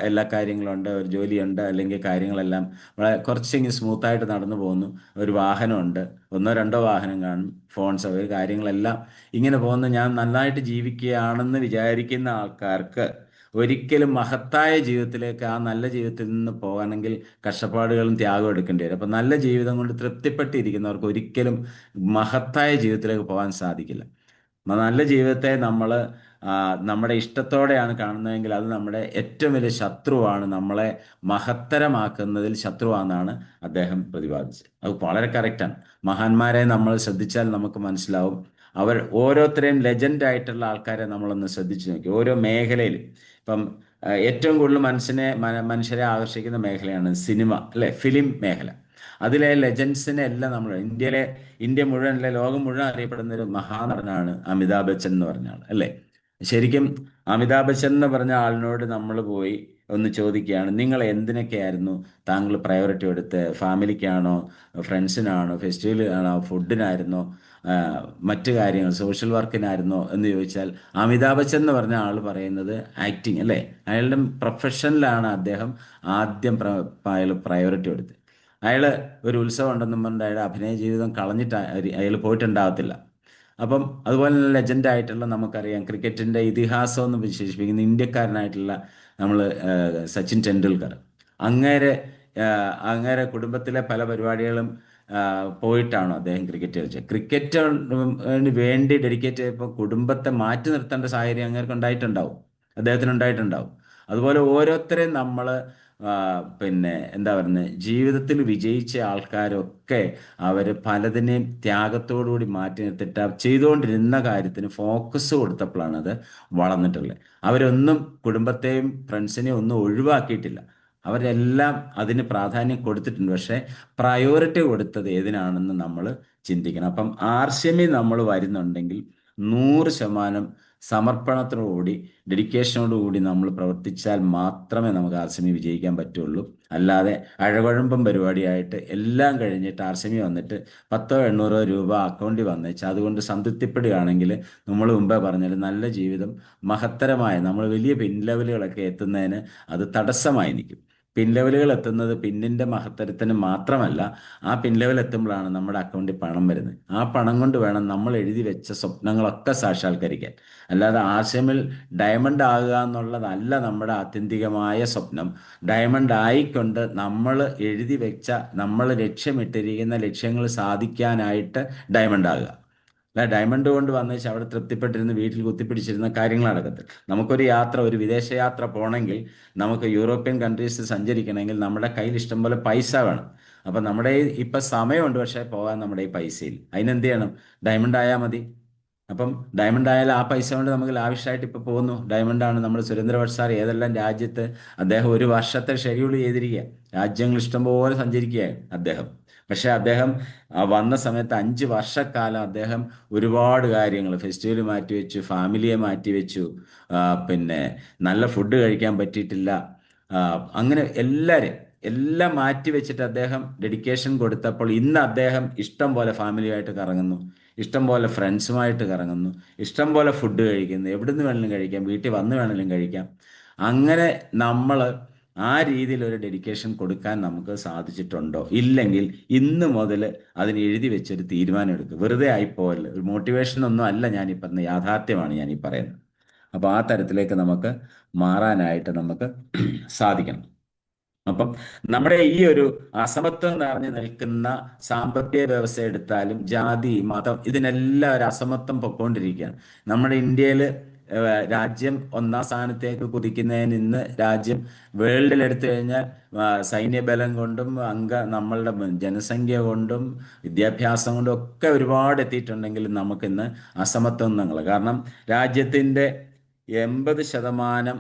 എല്ലാ കാര്യങ്ങളുണ്ട്, ഒരു ജോലിയുണ്ട്, അല്ലെങ്കിൽ കാര്യങ്ങളെല്ലാം വളരെ കുറച്ചെങ്കിലും സ്മൂത്തായിട്ട് നടന്നു പോകുന്നു. ഒരു വാഹനമുണ്ട്, ഒന്നോ രണ്ടോ വാഹനം കാണും, ഫോൺ സൗകര്യം, കാര്യങ്ങളെല്ലാം ഇങ്ങനെ പോകുന്നു. ഞാൻ നന്നായിട്ട് ജീവിക്കുകയാണെന്ന് വിചാരിക്കുന്ന ആൾക്കാർക്ക് ഒരിക്കലും മഹത്തായ ജീവിതത്തിലേക്ക്, ആ നല്ല ജീവിതത്തിൽ നിന്ന് പോകണമെങ്കിൽ കഷ്ടപ്പാടുകളും ത്യാഗവും എടുക്കേണ്ടി വരും. അപ്പം നല്ല ജീവിതം കൊണ്ട് തൃപ്തിപ്പെട്ടിരിക്കുന്നവർക്ക് ഒരിക്കലും മഹത്തായ ജീവിതത്തിലേക്ക് പോകാൻ സാധിക്കില്ല. നല്ല ജീവിതത്തെ നമ്മൾ നമ്മുടെ ഇഷ്ടത്തോടെയാണ് കാണുന്നതെങ്കിൽ അത് നമ്മുടെ ഏറ്റവും വലിയ ശത്രുവാണ്, നമ്മളെ മഹത്തരമാക്കുന്നതിൽ ശത്രുവാണെന്നാണ് അദ്ദേഹം പ്രതിപാദിച്ചത്. അത് വളരെ കറക്റ്റാണ്. മഹാന്മാരെ നമ്മൾ ശ്രദ്ധിച്ചാൽ നമുക്ക് മനസ്സിലാവും. അവർ ഓരോരുത്തരെയും ലെജൻഡ് ആയിട്ടുള്ള ആൾക്കാരെ നമ്മളൊന്ന് ശ്രദ്ധിച്ചു നോക്കി. ഓരോ മേഖലയിലും ഇപ്പം ഏറ്റവും കൂടുതൽ മനുഷ്യരെ ആകർഷിക്കുന്ന മേഖലയാണ് സിനിമ, അല്ലെ? ഫിലിം മേഖല. അതിലെ ലെജൻസിനെ എല്ലാം നമ്മൾ ഇന്ത്യ മുഴുവൻ, അല്ലെ ലോകം മുഴുവൻ അറിയപ്പെടുന്ന ഒരു മഹാനടനാണ് അമിതാഭ് ബച്ചൻ എന്ന് പറഞ്ഞ ആൾ, അല്ലേ? ശരിക്കും അമിതാഭ് ബച്ചൻ എന്ന് പറഞ്ഞ ആളിനോട് നമ്മൾ പോയി ഒന്ന് ചോദിക്കുകയാണ്, നിങ്ങൾ എന്തിനൊക്കെയായിരുന്നു താങ്കൾ പ്രയോറിറ്റി എടുത്ത്? ഫാമിലിക്കാണോ, ഫ്രണ്ട്സിനാണോ, ഫെസ്റ്റിവലിനാണോ, ഫുഡിനായിരുന്നോ, മറ്റു കാര്യങ്ങൾ സോഷ്യൽ വർക്കിനായിരുന്നോ എന്ന് ചോദിച്ചാൽ അമിതാഭ് ബച്ചൻ എന്ന് പറഞ്ഞ ആൾ പറയുന്നത് ആക്ടിങ്, അല്ലേ? അയാളുടെ പ്രൊഫഷനിലാണ് അദ്ദേഹം ആദ്യം അയാൾ പ്രയോറിറ്റി കൊടുത്തത്. അയാൾ ഒരു ഉത്സവം ഉണ്ടെന്നും പറഞ്ഞിട്ട് അയാളുടെ അഭിനയ ജീവിതം കളഞ്ഞിട്ട് അയാൾ പോയിട്ടുണ്ടാകത്തില്ല. അപ്പം അതുപോലെ തന്നെ ലെജൻഡായിട്ടുള്ള, നമുക്കറിയാം, ക്രിക്കറ്റിൻ്റെ ഇതിഹാസം എന്ന് വിശേഷിപ്പിക്കുന്ന ഇന്ത്യക്കാരനായിട്ടുള്ള നമ്മൾ സച്ചിൻ ടെണ്ടുൽക്കർ. അങ്ങേരെ അങ്ങേരെ കുടുംബത്തിലെ പല പരിപാടികളും പോയിട്ടാണോ അദ്ദേഹം ക്രിക്കറ്റ് കളിച്ചത്? ക്രിക്കറ്റിന് വേണ്ടി ഡെഡിക്കേറ്റ് ചെയ്തപ്പോൾ കുടുംബത്തെ മാറ്റി നിർത്തേണ്ട സാഹചര്യം അങ്ങേർക്ക് ഉണ്ടായിട്ടുണ്ടാവും, അദ്ദേഹത്തിന് ഉണ്ടായിട്ടുണ്ടാവും. അതുപോലെ ഓരോരുത്തരെയും നമ്മൾ പിന്നെ എന്താ പറയുന്നത്, ജീവിതത്തിൽ വിജയിച്ച ആൾക്കാരൊക്കെ അവർ പലതിനെയും ത്യാഗത്തോടുകൂടി മാറ്റി നിർത്തിയിട്ട് ചെയ്തുകൊണ്ടിരുന്ന കാര്യത്തിന് ഫോക്കസ് കൊടുത്തപ്പോഴാണ് അത് വളർന്നിട്ടുള്ളത്. അവരൊന്നും കുടുംബത്തെയും ഫ്രണ്ട്സിനെയും ഒന്നും ഒഴിവാക്കിയിട്ടില്ല, അവരെല്ലാം അതിന് പ്രാധാന്യം കൊടുത്തിട്ടുണ്ട്. പക്ഷേ പ്രയോറിറ്റി കൊടുത്തത് ഏതിനാണെന്ന് നമ്മൾ ചിന്തിക്കണം. അപ്പം ആർസിഎമ്മിൽ നമ്മൾ വരുന്നുണ്ടെങ്കിൽ 100% സമർപ്പണത്തോടുകൂടി, ഡെഡിക്കേഷനോടുകൂടി നമ്മൾ പ്രവർത്തിച്ചാൽ മാത്രമേ നമുക്ക് ആർസിഎമ്മി വിജയിക്കാൻ പറ്റുള്ളൂ. അല്ലാതെ അഴകുഴമ്പം പരിപാടിയായിട്ട് എല്ലാം കഴിഞ്ഞിട്ട് ആർസിഎമ്മി വന്നിട്ട് 10-800 രൂപ അക്കൗണ്ടിൽ വന്നേച്ചാൽ അതുകൊണ്ട് സംതൃപ്തിപ്പെടുകയാണെങ്കിൽ, നമ്മൾ മുമ്പേ പറഞ്ഞാൽ നല്ല ജീവിതം മഹത്തരമായ, നമ്മൾ വലിയ പിൻലെവലുകളൊക്കെ എത്തുന്നതിന് അത് തടസ്സമായി നിൽക്കും. പിൻലെവലുകൾ എത്തുന്നത് പിന്നിൻ്റെ മഹത്തരത്തിന് മാത്രമല്ല, ആ പിൻലെവൽ എത്തുമ്പോഴാണ് നമ്മുടെ അക്കൗണ്ടിൽ പണം വരുന്നത്. ആ പണം കൊണ്ട് വേണം നമ്മൾ എഴുതി വെച്ച സ്വപ്നങ്ങളൊക്കെ സാക്ഷാത്കരിക്കാൻ. അല്ലാതെ ആശയമിൽ ഡയമണ്ട് ആകുക എന്നുള്ളതല്ല നമ്മുടെ ആത്യന്തികമായ സ്വപ്നം. ഡയമണ്ട് ആയിക്കൊണ്ട് നമ്മൾ എഴുതി വെച്ച, നമ്മൾ ലക്ഷ്യമിട്ടിരിക്കുന്ന ലക്ഷ്യങ്ങൾ സാധിക്കാനായിട്ട് ഡയമണ്ട് ആകുക. അല്ല ഡയമണ്ട് കൊണ്ട് വന്നേച്ച് അവിടെ തൃപ്തിപ്പെട്ടിരുന്ന് വീട്ടിൽ കുത്തിപ്പിടിച്ചിരുന്ന കാര്യങ്ങൾ നടക്കത്തില്ല. നമുക്കൊരു യാത്ര, ഒരു വിദേശ യാത്ര പോകണമെങ്കിൽ, നമുക്ക് യൂറോപ്യൻ കൺട്രീസ് സഞ്ചരിക്കണമെങ്കിൽ നമ്മുടെ കയ്യിൽ ഇഷ്ടംപോലെ പൈസ വേണം. അപ്പം നമ്മുടെ ഇപ്പം സമയമുണ്ട്, പക്ഷേ പോകാൻ നമ്മുടെ ഈ പൈസയില്ല. അതിനെന്ത് ചെയ്യണം? ഡയമണ്ട് ആയാൽ മതി. അപ്പം ഡയമണ്ട് ആയാലും ആ പൈസ കൊണ്ട് നമുക്ക് ലാവിഷായിട്ട് ഇപ്പോൾ പോകുന്നു. ഡയമണ്ടാണ് നമ്മൾ സുരേന്ദ്രഭട്ട് സാർ ഏതെല്ലാം രാജ്യത്ത് അദ്ദേഹം ഒരു വർഷത്തെ ഷെഡ്യൂൾ ചെയ്തിരിക്കുക. രാജ്യങ്ങൾ ഇഷ്ടംപോലെ സഞ്ചരിക്കുകയാണ് അദ്ദേഹം. പക്ഷേ അദ്ദേഹം വന്ന സമയത്ത് 5 വർഷക്കാലം അദ്ദേഹം ഒരുപാട് കാര്യങ്ങൾ, ഫെസ്റ്റിവൽ മാറ്റിവെച്ചു, ഫാമിലിയെ മാറ്റിവെച്ചു, പിന്നെ നല്ല ഫുഡ് കഴിക്കാൻ പറ്റിയിട്ടില്ല. ആ, അങ്ങനെ എല്ലാം മാറ്റി വെച്ചിട്ട് അദ്ദേഹം ഡെഡിക്കേഷൻ കൊടുത്തപ്പോൾ ഇന്ന് അദ്ദേഹം ഇഷ്ടം പോലെ ഫാമിലിയായിട്ട് കറങ്ങുന്നു, ഇഷ്ടം പോലെ ഫ്രണ്ട്സുമായിട്ട് കറങ്ങുന്നു, ഇഷ്ടം പോലെ ഫുഡ് കഴിക്കുന്നു, എവിടുന്ന് വേണമെങ്കിലും കഴിക്കാം, വീട്ടിൽ വന്ന് വേണമെങ്കിലും കഴിക്കാം. അങ്ങനെ നമ്മൾ ആ രീതിയിൽ ഒരു ഡെഡിക്കേഷൻ കൊടുക്കാൻ നമുക്ക് സാധിച്ചിട്ടുണ്ടോ? ഇല്ലെങ്കിൽ ഇന്ന് മുതൽ അതിന് എഴുതി വെച്ചൊരു തീരുമാനം എടുക്കുക. വെറുതെ ആയിപ്പോയല്ലോ, ഒരു മോട്ടിവേഷൻ ഒന്നും അല്ല ഞാൻ ഈ പറഞ്ഞ, യാഥാർത്ഥ്യമാണ് ഞാൻ ഈ പറയുന്നത്. അപ്പോൾ ആ തരത്തിലേക്ക് നമുക്ക് മാറാനായിട്ട് നമുക്ക് സാധിക്കണം. അപ്പം നമ്മുടെ ഈ ഒരു അസമത്വം നിറഞ്ഞു നിൽക്കുന്ന സാമ്പത്തിക വ്യവസ്ഥ എടുത്താലും, ജാതി മതം ഇതിനെല്ലാം ഒരു അസമത്വം പൊക്കോണ്ടിരിക്കുകയാണ്. നമ്മുടെ ഇന്ത്യയിൽ രാജ്യം ഒന്നാം സ്ഥാനത്തേക്ക് കുതിക്കുന്നതിന് ഇന്ന് രാജ്യം വേൾഡിൽ എടുത്തു കഴിഞ്ഞാൽ സൈന്യബലം കൊണ്ടും നമ്മളുടെ ജനസംഖ്യ കൊണ്ടും വിദ്യാഭ്യാസം കൊണ്ടും ഒക്കെ ഒരുപാട് എത്തിയിട്ടുണ്ടെങ്കിലും നമുക്കിന്ന് അസമത്വം എന്നുള്ള കാരണം രാജ്യത്തിൻ്റെ 80%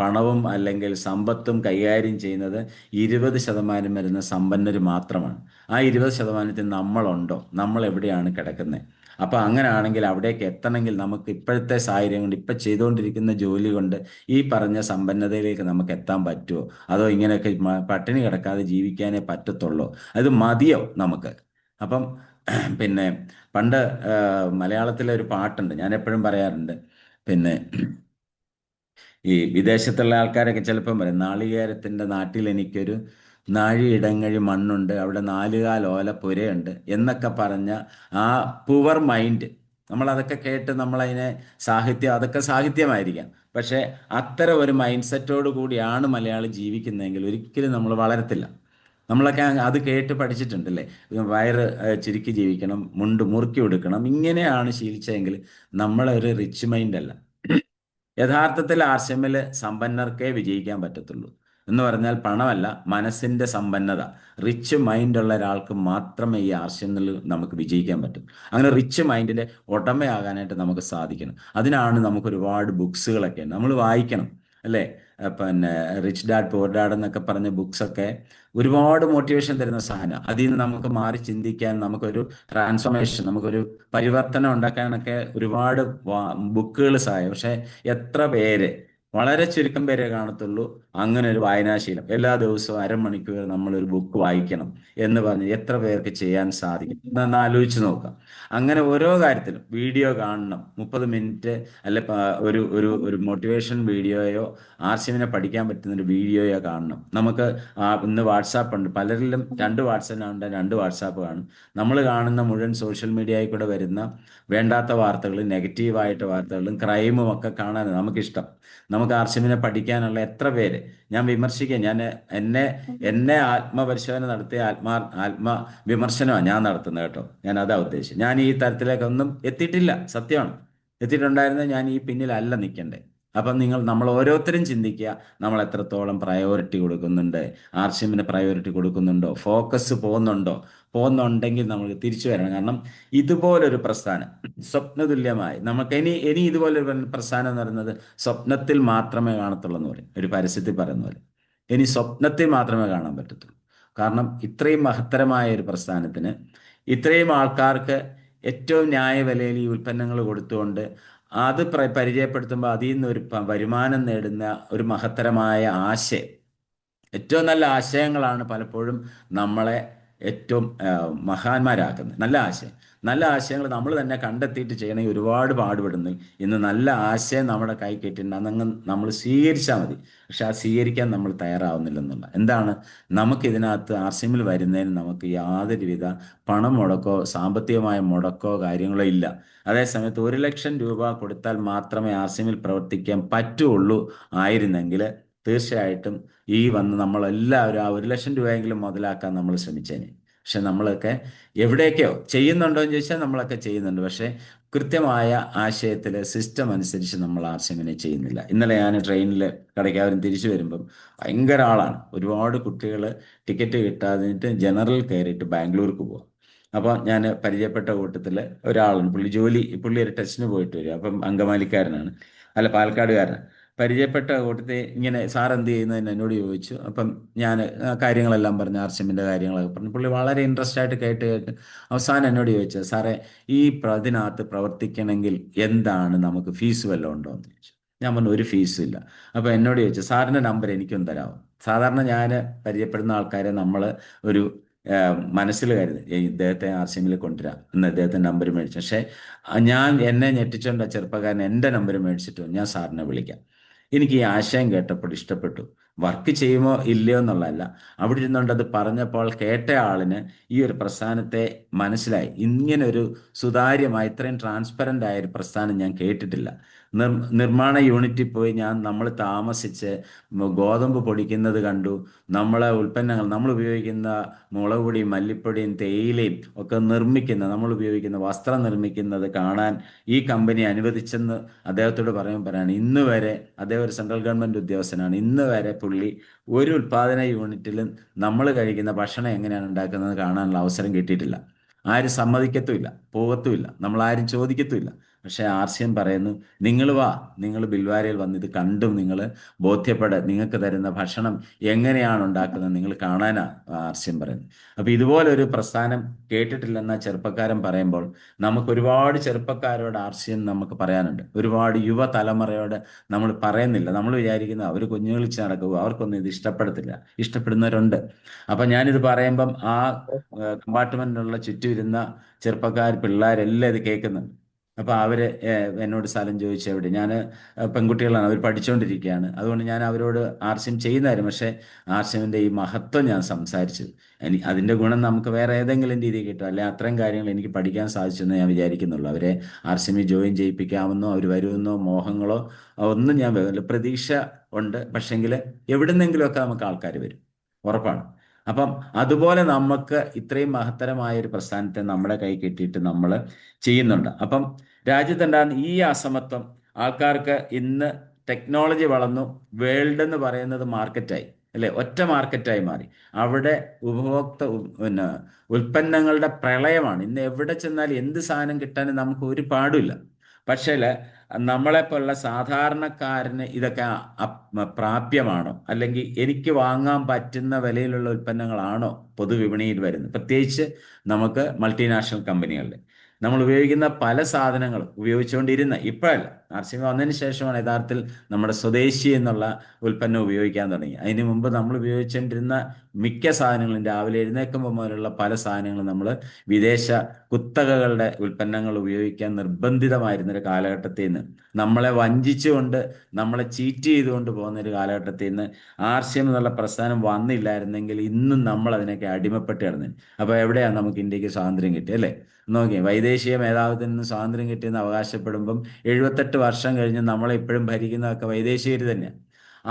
പണവും അല്ലെങ്കിൽ സമ്പത്തും കൈകാര്യം ചെയ്യുന്നത് 20% വരുന്ന സമ്പന്നർ മാത്രമാണ്. ആ 20%ത്തിൽ നമ്മളുണ്ടോ? നമ്മൾ എവിടെയാണ് കിടക്കുന്നത്? അപ്പോൾ അങ്ങനെയാണെങ്കിൽ അവിടേക്ക് എത്തണമെങ്കിൽ നമുക്ക് ഇപ്പോഴത്തെ സാഹചര്യം കൊണ്ട്, ഇപ്പം ചെയ്തുകൊണ്ടിരിക്കുന്ന ജോലി കൊണ്ട് ഈ പറഞ്ഞ സമ്പന്നതയിലേക്ക് നമുക്ക് എത്താൻ പറ്റുമോ? അതോ ഇങ്ങനെയൊക്കെ പട്ടിണി കിടക്കാതെ ജീവിക്കാനേ പറ്റത്തുള്ളൂ? അത് മതിയോ നമുക്ക്? അപ്പം പിന്നെ പണ്ട് മലയാളത്തിലെ ഒരു പാട്ടുണ്ട്, ഞാൻ എപ്പോഴും പറയാറുണ്ട്. പിന്നെ ഈ വിദേശത്തുള്ള ആൾക്കാരൊക്കെ ചിലപ്പം പറയും, നാളികേരത്തിൻ്റെ നാട്ടിൽ എനിക്കൊരു നാഴിയിടങ്ങഴി മണ്ണുണ്ട്, അവിടെ 4 കാൽ ഓലപ്പുരയുണ്ട് എന്നൊക്കെ പറഞ്ഞ ആ പുവർ മൈൻഡ്, നമ്മളതൊക്കെ കേട്ട് നമ്മളതിനെ അതൊക്കെ സാഹിത്യമായിരിക്കാം. പക്ഷേ അത്തരം ഒരു മൈൻഡ് സെറ്റോട് കൂടിയാണ് മലയാളി ജീവിക്കുന്നതെങ്കിൽ ഒരിക്കലും നമ്മൾ വളരത്തില്ല. നമ്മളൊക്കെ അത് കേട്ട് പഠിച്ചിട്ടുണ്ടല്ലേ, വയറ് ചുരുക്കി ജീവിക്കണം, മുണ്ട് മുറുക്കി കൊടുക്കണം, ഇങ്ങനെയാണ് ശീലിച്ചതെങ്കിൽ നമ്മളൊരു റിച്ച് മൈൻഡ് അല്ല. യഥാർത്ഥത്തിൽ ആർസിഎമ്മിൽ സമ്പന്നർക്കേ വിജയിക്കാൻ പറ്റത്തുള്ളൂ. എന്ന് പറഞ്ഞാൽ പണമല്ല, മനസ്സിൻ്റെ സമ്പന്നത, റിച്ച് മൈൻഡ് ഉള്ള ഒരാൾക്ക് മാത്രമേ ഈ ആർസിഎമ്മിൽ നമുക്ക് വിജയിക്കാൻ പറ്റും. അങ്ങനെ റിച്ച് മൈൻഡിൻ്റെ ഉടമയാകാനായിട്ട് നമുക്ക് സാധിക്കണം. അതിനാണ് നമുക്ക് ഒരുപാട് ബുക്സുകളൊക്കെ നമ്മൾ വായിക്കണം, അല്ലേ? പിന്നെ റിച്ച് ഡാഡ് പുവർ ഡാഡ് എന്നൊക്കെ പറഞ്ഞ ബുക്സൊക്കെ ഒരുപാട് മോട്ടിവേഷൻ തരുന്ന സാധനം. അതിൽ നിന്ന് നമുക്ക് മാറി ചിന്തിക്കാൻ, നമുക്കൊരു ട്രാൻസ്ഫോർമേഷൻ, നമുക്കൊരു പരിവർത്തനം ഉണ്ടാക്കാനൊക്കെ ഒരുപാട് ബുക്കുകൾ സഹായം. പക്ഷേ എത്ര പേര്, വളരെ ചുരുക്കം പേരെ കാണത്തുള്ളൂ അങ്ങനെ ഒരു വായനാശീലം. എല്ലാ ദിവസവും അരമണിക്കൂർ നമ്മളൊരു ബുക്ക് വായിക്കണം എന്ന് പറഞ്ഞ് എത്ര പേർക്ക് ചെയ്യാൻ സാധിക്കും എന്നൊന്ന് ആലോചിച്ച് നോക്കാം. അങ്ങനെ ഓരോ കാര്യത്തിലും വീഡിയോ കാണണം, 30 മിനിറ്റ് അല്ലെ ഒരു ഒരു ഒരു മോട്ടിവേഷൻ വീഡിയോയോ ആർസിഎമ്മിനെ പഠിക്കാൻ പറ്റുന്ന ഒരു വീഡിയോയോ കാണണം. നമുക്ക് ഇന്ന് വാട്സാപ്പ് ഉണ്ട്, പലരിലും 2 വാട്സാപ്പ്, 2 വാട്സാപ്പ് കാണും. നമ്മൾ കാണുന്ന മുഴുവൻ സോഷ്യൽ മീഡിയയിൽ കൂടെ വരുന്ന വേണ്ടാത്ത വാർത്തകളും നെഗറ്റീവായിട്ട് വാർത്തകളും ക്രൈമും ഒക്കെ കാണാൻ നമുക്കിഷ്ടം. നമുക്ക് ആർസിഎമ്മിനെ പഠിക്കാനുള്ള എത്ര പേര്, ഞാൻ വിമർശിക്കുക, ഞാൻ എന്നെ ആത്മപരിശോധന നടത്തിയ ആത്മവിമർശനമാണ് ഞാൻ നടത്തുന്നത് കേട്ടോ. ഞാൻ അതാ ഉദ്ദേശിച്ചത്. ഞാൻ ഈ തരത്തിലേക്കൊന്നും എത്തിയിട്ടില്ല, സത്യമാണ്. എത്തിയിട്ടുണ്ടായിരുന്നത് ഞാൻ ഈ പിന്നിലല്ല നിൽക്കണ്ടേ. അപ്പം നമ്മൾ ഓരോരുത്തരും ചിന്തിക്കുക, നമ്മൾ എത്രത്തോളം പ്രയോറിറ്റി കൊടുക്കുന്നുണ്ട്, ആർസിഎമ്മിന് പ്രയോറിറ്റി കൊടുക്കുന്നുണ്ടോ, ഫോക്കസ് പോകുന്നുണ്ടെങ്കിൽ നമുക്ക് തിരിച്ചു വരണം. കാരണം ഇതുപോലൊരു പ്രസ്ഥാനം സ്വപ്നതുല്യമായി നമുക്ക് ഇനി ഇതുപോലൊരു പ്രസ്ഥാനം എന്ന് പറയുന്നത് സ്വപ്നത്തിൽ മാത്രമേ കാണത്തുള്ളൂ എന്ന് പറയും, ഒരു പരസ്യത്തിൽ പറയുന്ന പോലെ. ഇനി സ്വപ്നത്തിൽ മാത്രമേ കാണാൻ പറ്റത്തുള്ളൂ. കാരണം ഇത്രയും മഹത്തരമായ ഒരു പ്രസ്ഥാനത്തിന് ഇത്രയും ആൾക്കാർക്ക് ഏറ്റവും ന്യായവിലയിൽ ഈ ഉൽപ്പന്നങ്ങൾ കൊടുത്തുകൊണ്ട് അത് പരിചയപ്പെടുത്തുമ്പോൾ അതിൽ നിന്ന് ഒരു വരുമാനം നേടുന്ന ഒരു മഹത്തരമായ ആശയം, ഏറ്റവും നല്ല ആശയങ്ങളാണ് പലപ്പോഴും നമ്മളെ ഏറ്റവും മഹാന്മാരാക്കുന്നത്. നല്ല ആശയങ്ങൾ നമ്മൾ തന്നെ കണ്ടെത്തിയിട്ട് ചെയ്യണമെങ്കിൽ ഒരുപാട് പാടുപെടുന്നു. ഇന്ന് നല്ല ആശയം നമ്മുടെ കൈ കെട്ടിട്ടുണ്ട്, അതങ്ങ് നമ്മൾ സ്വീകരിച്ചാൽ മതി. പക്ഷെ ആ സ്വീകരിക്കാൻ നമ്മൾ തയ്യാറാവുന്നില്ലെന്നുള്ള എന്താണ്, നമുക്കിതിനകത്ത് ആർസിഎമ്മിൽ വരുന്നതിന് നമുക്ക് യാതൊരുവിധ പണം മുടക്കോ സാമ്പത്തികമായ മുടക്കോ കാര്യങ്ങളോ ഇല്ല. അതേസമയത്ത് 1 ലക്ഷം രൂപ കൊടുത്താൽ മാത്രമേ ആർസിഎമ്മിൽ പ്രവർത്തിക്കാൻ പറ്റുള്ളൂ ആയിരുന്നെങ്കിൽ തീർച്ചയായിട്ടും ഈ നമ്മളെല്ലാവരും ആ 1 ലക്ഷം രൂപയെങ്കിലും മുതലാക്കാൻ നമ്മൾ ശ്രമിച്ചേനെ. പക്ഷെ നമ്മളൊക്കെ എവിടെയൊക്കെയോ ചെയ്യുന്നുണ്ടോ എന്ന് ചോദിച്ചാൽ നമ്മളൊക്കെ ചെയ്യുന്നുണ്ട്. പക്ഷേ കൃത്യമായ ആശയത്തിൽ സിസ്റ്റം അനുസരിച്ച് നമ്മൾ ആർസിഎമ്മിനെ ചെയ്യുന്നില്ല. ഇന്നലെ ഞാൻ ട്രെയിനിൽ കടയ്ക്കാവരും തിരിച്ചു വരുമ്പം ഭയങ്കര ആളാണ്. ഒരുപാട് കുട്ടികൾ ടിക്കറ്റ് കിട്ടാതിട്ട് ജനറൽ കയറിയിട്ട് ബാംഗ്ലൂർക്ക് പോകും. അപ്പോൾ ഞാൻ പരിചയപ്പെട്ട കൂട്ടത്തിൽ ഒരാളുണ്ട്. പുള്ളി ഒരു ടെസ്റ്റിന് പോയിട്ട് വരും. അപ്പം അങ്കമാലിക്കാരനാണ്, അല്ല പാലക്കാടുകാരനാണ്. പരിചയപ്പെട്ട കൂട്ടത്തിൽ ഇങ്ങനെ സാർ എന്ത് ചെയ്യുന്നതെന്ന് എന്നോട് ചോദിച്ചു. അപ്പം ഞാൻ കാര്യങ്ങളെല്ലാം പറഞ്ഞു, ആർസിഎമ്മിൻ്റെ കാര്യങ്ങളൊക്കെ പറഞ്ഞു. പുള്ളി വളരെ ഇൻട്രസ്റ്റ് ആയിട്ട് കേട്ട് കേട്ട് അവസാനം എന്നോട് ചോദിച്ചത്, സാറേ ഇതിനകത്ത് പ്രവർത്തിക്കണമെങ്കിൽ എന്താണ്, നമുക്ക് ഫീസ് വല്ലതും ഉണ്ടോ എന്ന് ചോദിച്ചു. ഞാൻ പറഞ്ഞു ഒരു ഫീസും ഇല്ല. അപ്പോൾ എന്നോട് ചോദിച്ചു, സാറിൻ്റെ നമ്പർ എനിക്കൊന്ന് തരാമോ. സാധാരണ ഞാൻ പരിചയപ്പെടുന്ന ആൾക്കാരെ നമ്മൾ ഒരു മനസ്സിൽ കരുതി ഇദ്ദേഹത്തെ ആർസിഎമ്മിൽ കൊണ്ടുവരാം എന്ന് ഇദ്ദേഹത്തിൻ്റെ നമ്പർ മേടിച്ചു. പക്ഷേ എന്നെ ഞെട്ടിച്ചുകൊണ്ട് ചെറുപ്പക്കാരൻ എൻ്റെ നമ്പർ മേടിച്ചിട്ട് ഞാൻ സാറിനെ വിളിക്കാം. എനിക്ക് ഈ ആശയം കേട്ടപ്പോൾ ഇഷ്ടപ്പെട്ടു. വർക്ക് ചെയ്യുമോ ഇല്ലയോ എന്നുള്ളതല്ല, അവിടെ ഇരുന്നുകൊണ്ട് അത് പറഞ്ഞപ്പോൾ കേട്ട ആളിന് ഈ ഒരു പ്രസ്ഥാനത്തെ മനസ്സിലായി. ഇങ്ങനെ ഒരു സുതാര്യമായ ഇത്രയും ട്രാൻസ്പെറൻ്റ് ആയ ഒരു പ്രസ്ഥാനം ഞാൻ കേട്ടിട്ടില്ല. നിർമ്മാണ യൂണിറ്റിൽ പോയി നമ്മൾ താമസിച്ച് ഗോതമ്പ് പൊടിക്കുന്നത് കണ്ടു. നമ്മളെ ഉൽപ്പന്നങ്ങൾ, നമ്മൾ ഉപയോഗിക്കുന്ന മുളക് പൊടിയും മല്ലിപ്പൊടിയും തേയിലയും ഒക്കെ നമ്മൾ ഉപയോഗിക്കുന്ന വസ്ത്രം നിർമ്മിക്കുന്നത് കാണാൻ ഈ കമ്പനി അനുവദിച്ചെന്ന് അദ്ദേഹത്തോട് പറയാണ്. ഇന്ന് വരെ അദ്ദേഹം ഒരു സെൻട്രൽ ഗവൺമെൻറ് ഉദ്യോഗസ്ഥനാണ്. ഇന്ന് വരെ പുള്ളി ഒരു ഉൽപ്പാദന യൂണിറ്റിലും നമ്മൾ കഴിക്കുന്ന ഭക്ഷണം എങ്ങനെയാണ് ഉണ്ടാക്കുന്നത് കാണാനുള്ള അവസരം കിട്ടിയിട്ടില്ല. ആരും സമ്മതിക്കത്തുമില്ല, പോകത്തുമില്ല, നമ്മൾ ആരും ചോദിക്കത്തുമില്ല. പക്ഷേ ആർസിഎം പറയുന്നു, നിങ്ങൾ വാ, നിങ്ങൾ ബിൽവാരയിൽ വന്ന് ഇത് കണ്ടും നിങ്ങൾ നിങ്ങൾക്ക് തരുന്ന ഭക്ഷണം എങ്ങനെയാണ് ഉണ്ടാക്കുന്നത് നിങ്ങൾ കാണാനാ ആർസിഎം പറയുന്നത്. അപ്പോൾ ഇതുപോലൊരു പ്രസ്ഥാനം കേട്ടിട്ടില്ലെന്ന ചെറുപ്പക്കാരൻ പറയുമ്പോൾ നമുക്ക് ഒരുപാട് ചെറുപ്പക്കാരോട് ആർസിഎം നമുക്ക് പറയാനുണ്ട്. ഒരുപാട് യുവതലമുറയോട് നമ്മൾ പറയുന്നില്ല. നമ്മൾ വിചാരിക്കുന്നത് അവർ കുഞ്ഞുകളിച്ച് നടക്കുക, അവർക്കൊന്നും ഇത് ഇഷ്ടപ്പെടത്തില്ല. ഇഷ്ടപ്പെടുന്നവരുണ്ട്. അപ്പം ഞാനിത് പറയുമ്പം ആ കമ്പാർട്ട്മെന്റിനുള്ള ചുറ്റും ഇരുന്ന പിള്ളേരെല്ലാം ഇത് കേൾക്കുന്നുണ്ട്. അപ്പോൾ അവര് എന്നോട് സ്ഥലം ചോദിച്ചു. എവിടെ? ഞാൻ പെൺകുട്ടികളാണ്, അവർ പഠിച്ചുകൊണ്ടിരിക്കുകയാണ്. അതുകൊണ്ട് ഞാൻ അവരോട് ആർസിഎം ചെയ്യുന്നതായിരുന്നു. പക്ഷേ ആർസിഎമ്മിൻ്റെ ഈ മഹത്വം ഞാൻ സംസാരിച്ചു. അതിൻ്റെ ഗുണം നമുക്ക് വേറെ ഏതെങ്കിലും രീതിയിൽ കിട്ടും, അല്ലെ അത്രയും കാര്യങ്ങൾ എനിക്ക് പഠിക്കാൻ സാധിച്ചെന്ന് ഞാൻ വിചാരിക്കുന്നുള്ളൂ. അവരെ ആർസിഎമ്മിൽ ജോയിൻ ചെയ്യിപ്പിക്കാമെന്നോ അവർ വരുമെന്നോ മോഹങ്ങളോ ഒന്നും ഞാൻ പ്രതീക്ഷ ഉണ്ട്. പക്ഷെങ്കിൽ എവിടുന്നെങ്കിലുമൊക്കെ നമുക്ക് ആൾക്കാർ വരും, ഉറപ്പാണ്. അപ്പം അതുപോലെ നമുക്ക് ഇത്രയും മഹത്തരമായ ഒരു പ്രസ്ഥാനത്തെ നമ്മുടെ കൈ കെട്ടിയിട്ട് നമ്മൾ ചെയ്യുന്നുണ്ട്. അപ്പം രാജ്യത്തുണ്ടാകുന്ന ഈ അസമത്വം ആൾക്കാർക്ക് ഇന്ന് ടെക്നോളജി വളർന്നു, വേൾഡ് എന്ന് പറയുന്നത് മാർക്കറ്റായി, അല്ലെ, ഒറ്റ മാർക്കറ്റായി മാറി. അവിടെ പിന്നെ ഉൽപ്പന്നങ്ങളുടെ പ്രളയമാണ്. ഇന്ന് എവിടെ ചെന്നാലും എന്ത് സാധനം കിട്ടാനും നമുക്ക് ഒരു പാടില്ല. പക്ഷേ നമ്മളെപ്പോലുള്ള സാധാരണക്കാരന് ഇതൊക്കെ പ്രാപ്യമാണോ, അല്ലെങ്കിൽ എനിക്ക് വാങ്ങാൻ പറ്റുന്ന വിലയിലുള്ള ഉൽപ്പന്നങ്ങളാണോ പൊതുവിപണിയിൽ വരുന്നത്? പ്രത്യേകിച്ച് നമുക്ക് മൾട്ടിനാഷണൽ കമ്പനികളുടെ നമ്മൾ ഉപയോഗിക്കുന്ന പല സാധനങ്ങളും ഉപയോഗിച്ചുകൊണ്ടിരുന്ന, ഇപ്പോഴല്ല, ആർസിഎം വന്നതിന് ശേഷമാണ് യഥാർത്ഥത്തിൽ നമ്മുടെ സ്വദേശി എന്നുള്ള ഉൽപ്പന്നം ഉപയോഗിക്കാൻ തുടങ്ങി. അതിന് മുമ്പ് നമ്മൾ ഉപയോഗിച്ചുകൊണ്ടിരുന്ന മിക്ക സാധനങ്ങളും, രാവിലെ എഴുന്നേൽക്കുമ്പോൾ മുതലുള്ള പല സാധനങ്ങളും നമ്മൾ വിദേശ കുത്തകകളുടെ ഉൽപ്പന്നങ്ങൾ ഉപയോഗിക്കാൻ നിർബന്ധിതമായിരുന്നൊരു കാലഘട്ടത്തിൽ നിന്ന്, നമ്മളെ വഞ്ചിച്ചുകൊണ്ട് നമ്മളെ ചീറ്റ് ചെയ്തുകൊണ്ട് പോകുന്ന ഒരു കാലഘട്ടത്തിൽ നിന്ന് ആർസിഎം എന്നുള്ള പ്രസ്ഥാനം വന്നില്ലായിരുന്നെങ്കിൽ ഇന്നും നമ്മൾ അതിനൊക്കെ അടിമപ്പെട്ട് കിടന്നു. അപ്പോൾ എവിടെയാണ് നമുക്ക് ഇന്ത്യക്ക് സ്വാതന്ത്ര്യം കിട്ടിയത്, അല്ലേ? നോക്കി, വൈദേശിക മേധാവിത്വത്തിൽ നിന്ന് സ്വാതന്ത്ര്യം കിട്ടിയെന്ന് അവകാശപ്പെടുമ്പം 78 വർഷം കഴിഞ്ഞ് നമ്മളെ ഇപ്പോഴും ഭരിക്കുന്നതൊക്കെ വൈദേശികർ തന്നെയാണ്.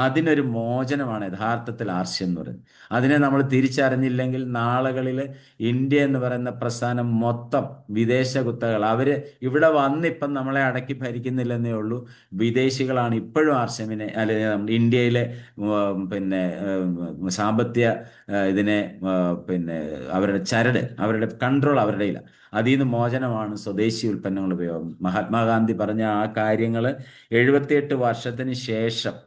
അതിനൊരു മോചനമാണ് യഥാർത്ഥത്തിൽ ആർസിഎം എന്ന് പറയുന്നത്. അതിനെ നമ്മൾ തിരിച്ചറിഞ്ഞില്ലെങ്കിൽ നാളുകളിൽ ഇന്ത്യ എന്ന് പറയുന്ന പ്രസ്ഥാനം മൊത്തം വിദേശ കുത്തകൾ, അവര് ഇവിടെ വന്നിപ്പം നമ്മളെ അടക്കി ഭരിക്കുന്നില്ലെന്നേ ഉള്ളൂ. വിദേശികളാണ് ഇപ്പോഴും ആർസിഎമ്മിനെ, അല്ലെങ്കിൽ ഇന്ത്യയിലെ പിന്നെ സാമ്പത്തിക ഇതിനെ പിന്നെ അവരുടെ കൺട്രോൾ അവരുടെ കയ്യിലാണ്. അതിൽ നിന്ന് മോചനമാണ് സ്വദേശി ഉൽപ്പന്നങ്ങൾ ഉപയോഗം. മഹാത്മാഗാന്ധി പറഞ്ഞ ആ കാര്യങ്ങൾ 78 വർഷത്തിന് ശേഷം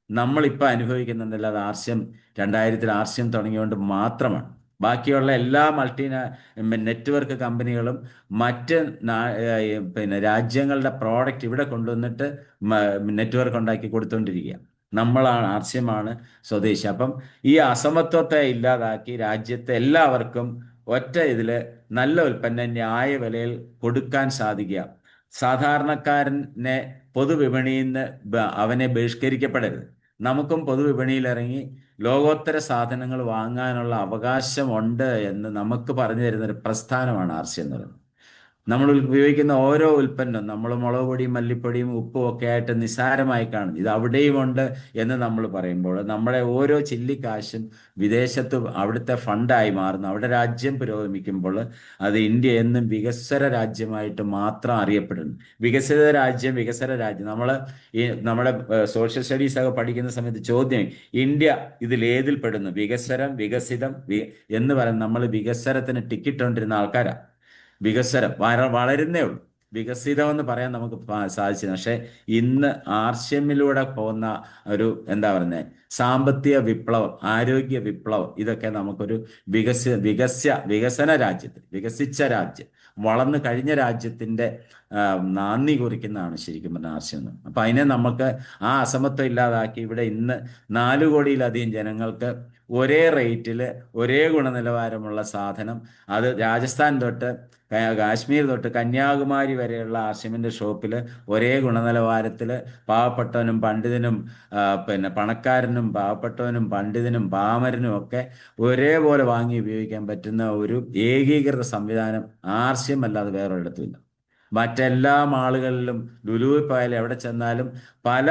നമ്മളിപ്പോൾ അനുഭവിക്കുന്നുണ്ടല്ലോ, അത് ആർസിഎം 2000 ആർസിഎം തുടങ്ങിയോണ്ട് മാത്രമാണ്. ബാക്കിയുള്ള എല്ലാ നെറ്റ്വർക്ക് കമ്പനികളും മറ്റ് രാജ്യങ്ങളുടെ പ്രോഡക്റ്റ് ഇവിടെ കൊണ്ടുവന്നിട്ട് നെറ്റ്വർക്ക് ഉണ്ടാക്കി കൊടുത്തുകൊണ്ടിരിക്കുക. നമ്മളാണ്, ആർസിഎമാണ് സ്വദേശി. അപ്പം ഈ അസമത്വത്തെ ഇല്ലാതാക്കി രാജ്യത്തെ എല്ലാവർക്കും ഒറ്റ ഇതിൽ നല്ല ഉൽപ്പന്നം ന്യായ വിലയിൽ കൊടുക്കാൻ സാധിക്കുക. സാധാരണക്കാരനെ പൊതുവിപണിയിൽ നിന്ന് അവനെ ബഹിഷ്കരിക്കപ്പെടരുത്. നമുക്കും പൊതുവിപണിയിൽ ഇറങ്ങി ലോകോത്തര സാധനങ്ങൾ വാങ്ങാനുള്ള അവകാശമുണ്ട് എന്ന് നമുക്ക് പറഞ്ഞു തരുന്ന ഒരു പ്രസ്ഥാനമാണ് ആർസിഎം എന്ന് പറയുന്നത്. നമ്മൾ ഉപയോഗിക്കുന്ന ഓരോ ഉൽപ്പന്നം നമ്മൾ മുളക് പൊടിയും മല്ലിപ്പൊടിയും ഉപ്പും ഒക്കെ ആയിട്ട് നിസ്സാരമായി കാണുന്നു. ഇത് അവിടെയും ഉണ്ട് എന്ന് നമ്മൾ പറയുമ്പോൾ നമ്മുടെ ഓരോ ചില്ലിക്കാശും വിദേശത്ത് അവിടുത്തെ ഫണ്ടായി മാറുന്നു. അവിടെ രാജ്യം പുരോഗമിക്കുമ്പോൾ അത് ഇന്ത്യ എന്നും വികസ്വര രാജ്യമായിട്ട് മാത്രം അറിയപ്പെടുന്നു. വികസിത രാജ്യം, വികസന രാജ്യം. ഈ നമ്മുടെ സോഷ്യൽ സ്റ്റഡീസ് ഒക്കെ പഠിക്കുന്ന സമയത്ത് ചോദ്യം, ഇന്ത്യ ഇതിലേതിൽ പെടുന്നു? വികസനം, വികസിതം എന്ന് പറയുന്നത് നമ്മൾ വികസനത്തിന് ടിക്കറ്റ് കൊണ്ടിരുന്ന ആൾക്കാരാണ്. വികസനം വളരുന്നേ ഉള്ളൂ. വികസിതം എന്ന് പറയാൻ നമുക്ക് സാധിച്ചില്ല. പക്ഷെ ഇന്ന് ആർഷ്യമിലൂടെ പോകുന്ന ഒരു എന്താ പറയുന്നത്, സാമ്പത്തിക വിപ്ലവം, ആരോഗ്യ വിപ്ലവം, ഇതൊക്കെ നമുക്കൊരു വികസന രാജ്യത്ത്, വികസിച്ച രാജ്യം, വളർന്നു കഴിഞ്ഞ രാജ്യത്തിന്റെ നാന്ദി കുറിക്കുന്നതാണ് ശരിക്കും പറഞ്ഞ ആർഷ്യം. അപ്പൊ അതിനെ നമുക്ക് ആ അസമത്വം ഇല്ലാതാക്കി ഇവിടെ ഇന്ന് 4 കോടിയിലധികം ജനങ്ങൾക്ക് ഒരേ റേറ്റിൽ ഒരേ ഗുണനിലവാരമുള്ള സാധനം, അത് രാജസ്ഥാൻ തൊട്ട് കാശ്മീർ തൊട്ട് കന്യാകുമാരി വരെയുള്ള ആർഷ്യമിൻ്റെ ഷോപ്പിൽ ഒരേ ഗുണനിലവാരത്തിൽ പാവപ്പെട്ടവനും പണ്ഡിതനും പിന്നെ പണക്കാരനും പാവപ്പെട്ടവനും പണ്ഡിതനും പാമരനും ഒക്കെ ഒരേപോലെ വാങ്ങി ഉപയോഗിക്കാൻ പറ്റുന്ന ഒരു ഏകീകൃത സംവിധാനം ആർഷ്യം അല്ലാതെ വേറൊരിടത്തുമില്ല. മറ്റെല്ലാ മാളുകളിലും ലുലുവിൽ പോയാലും എവിടെ ചെന്നാലും പല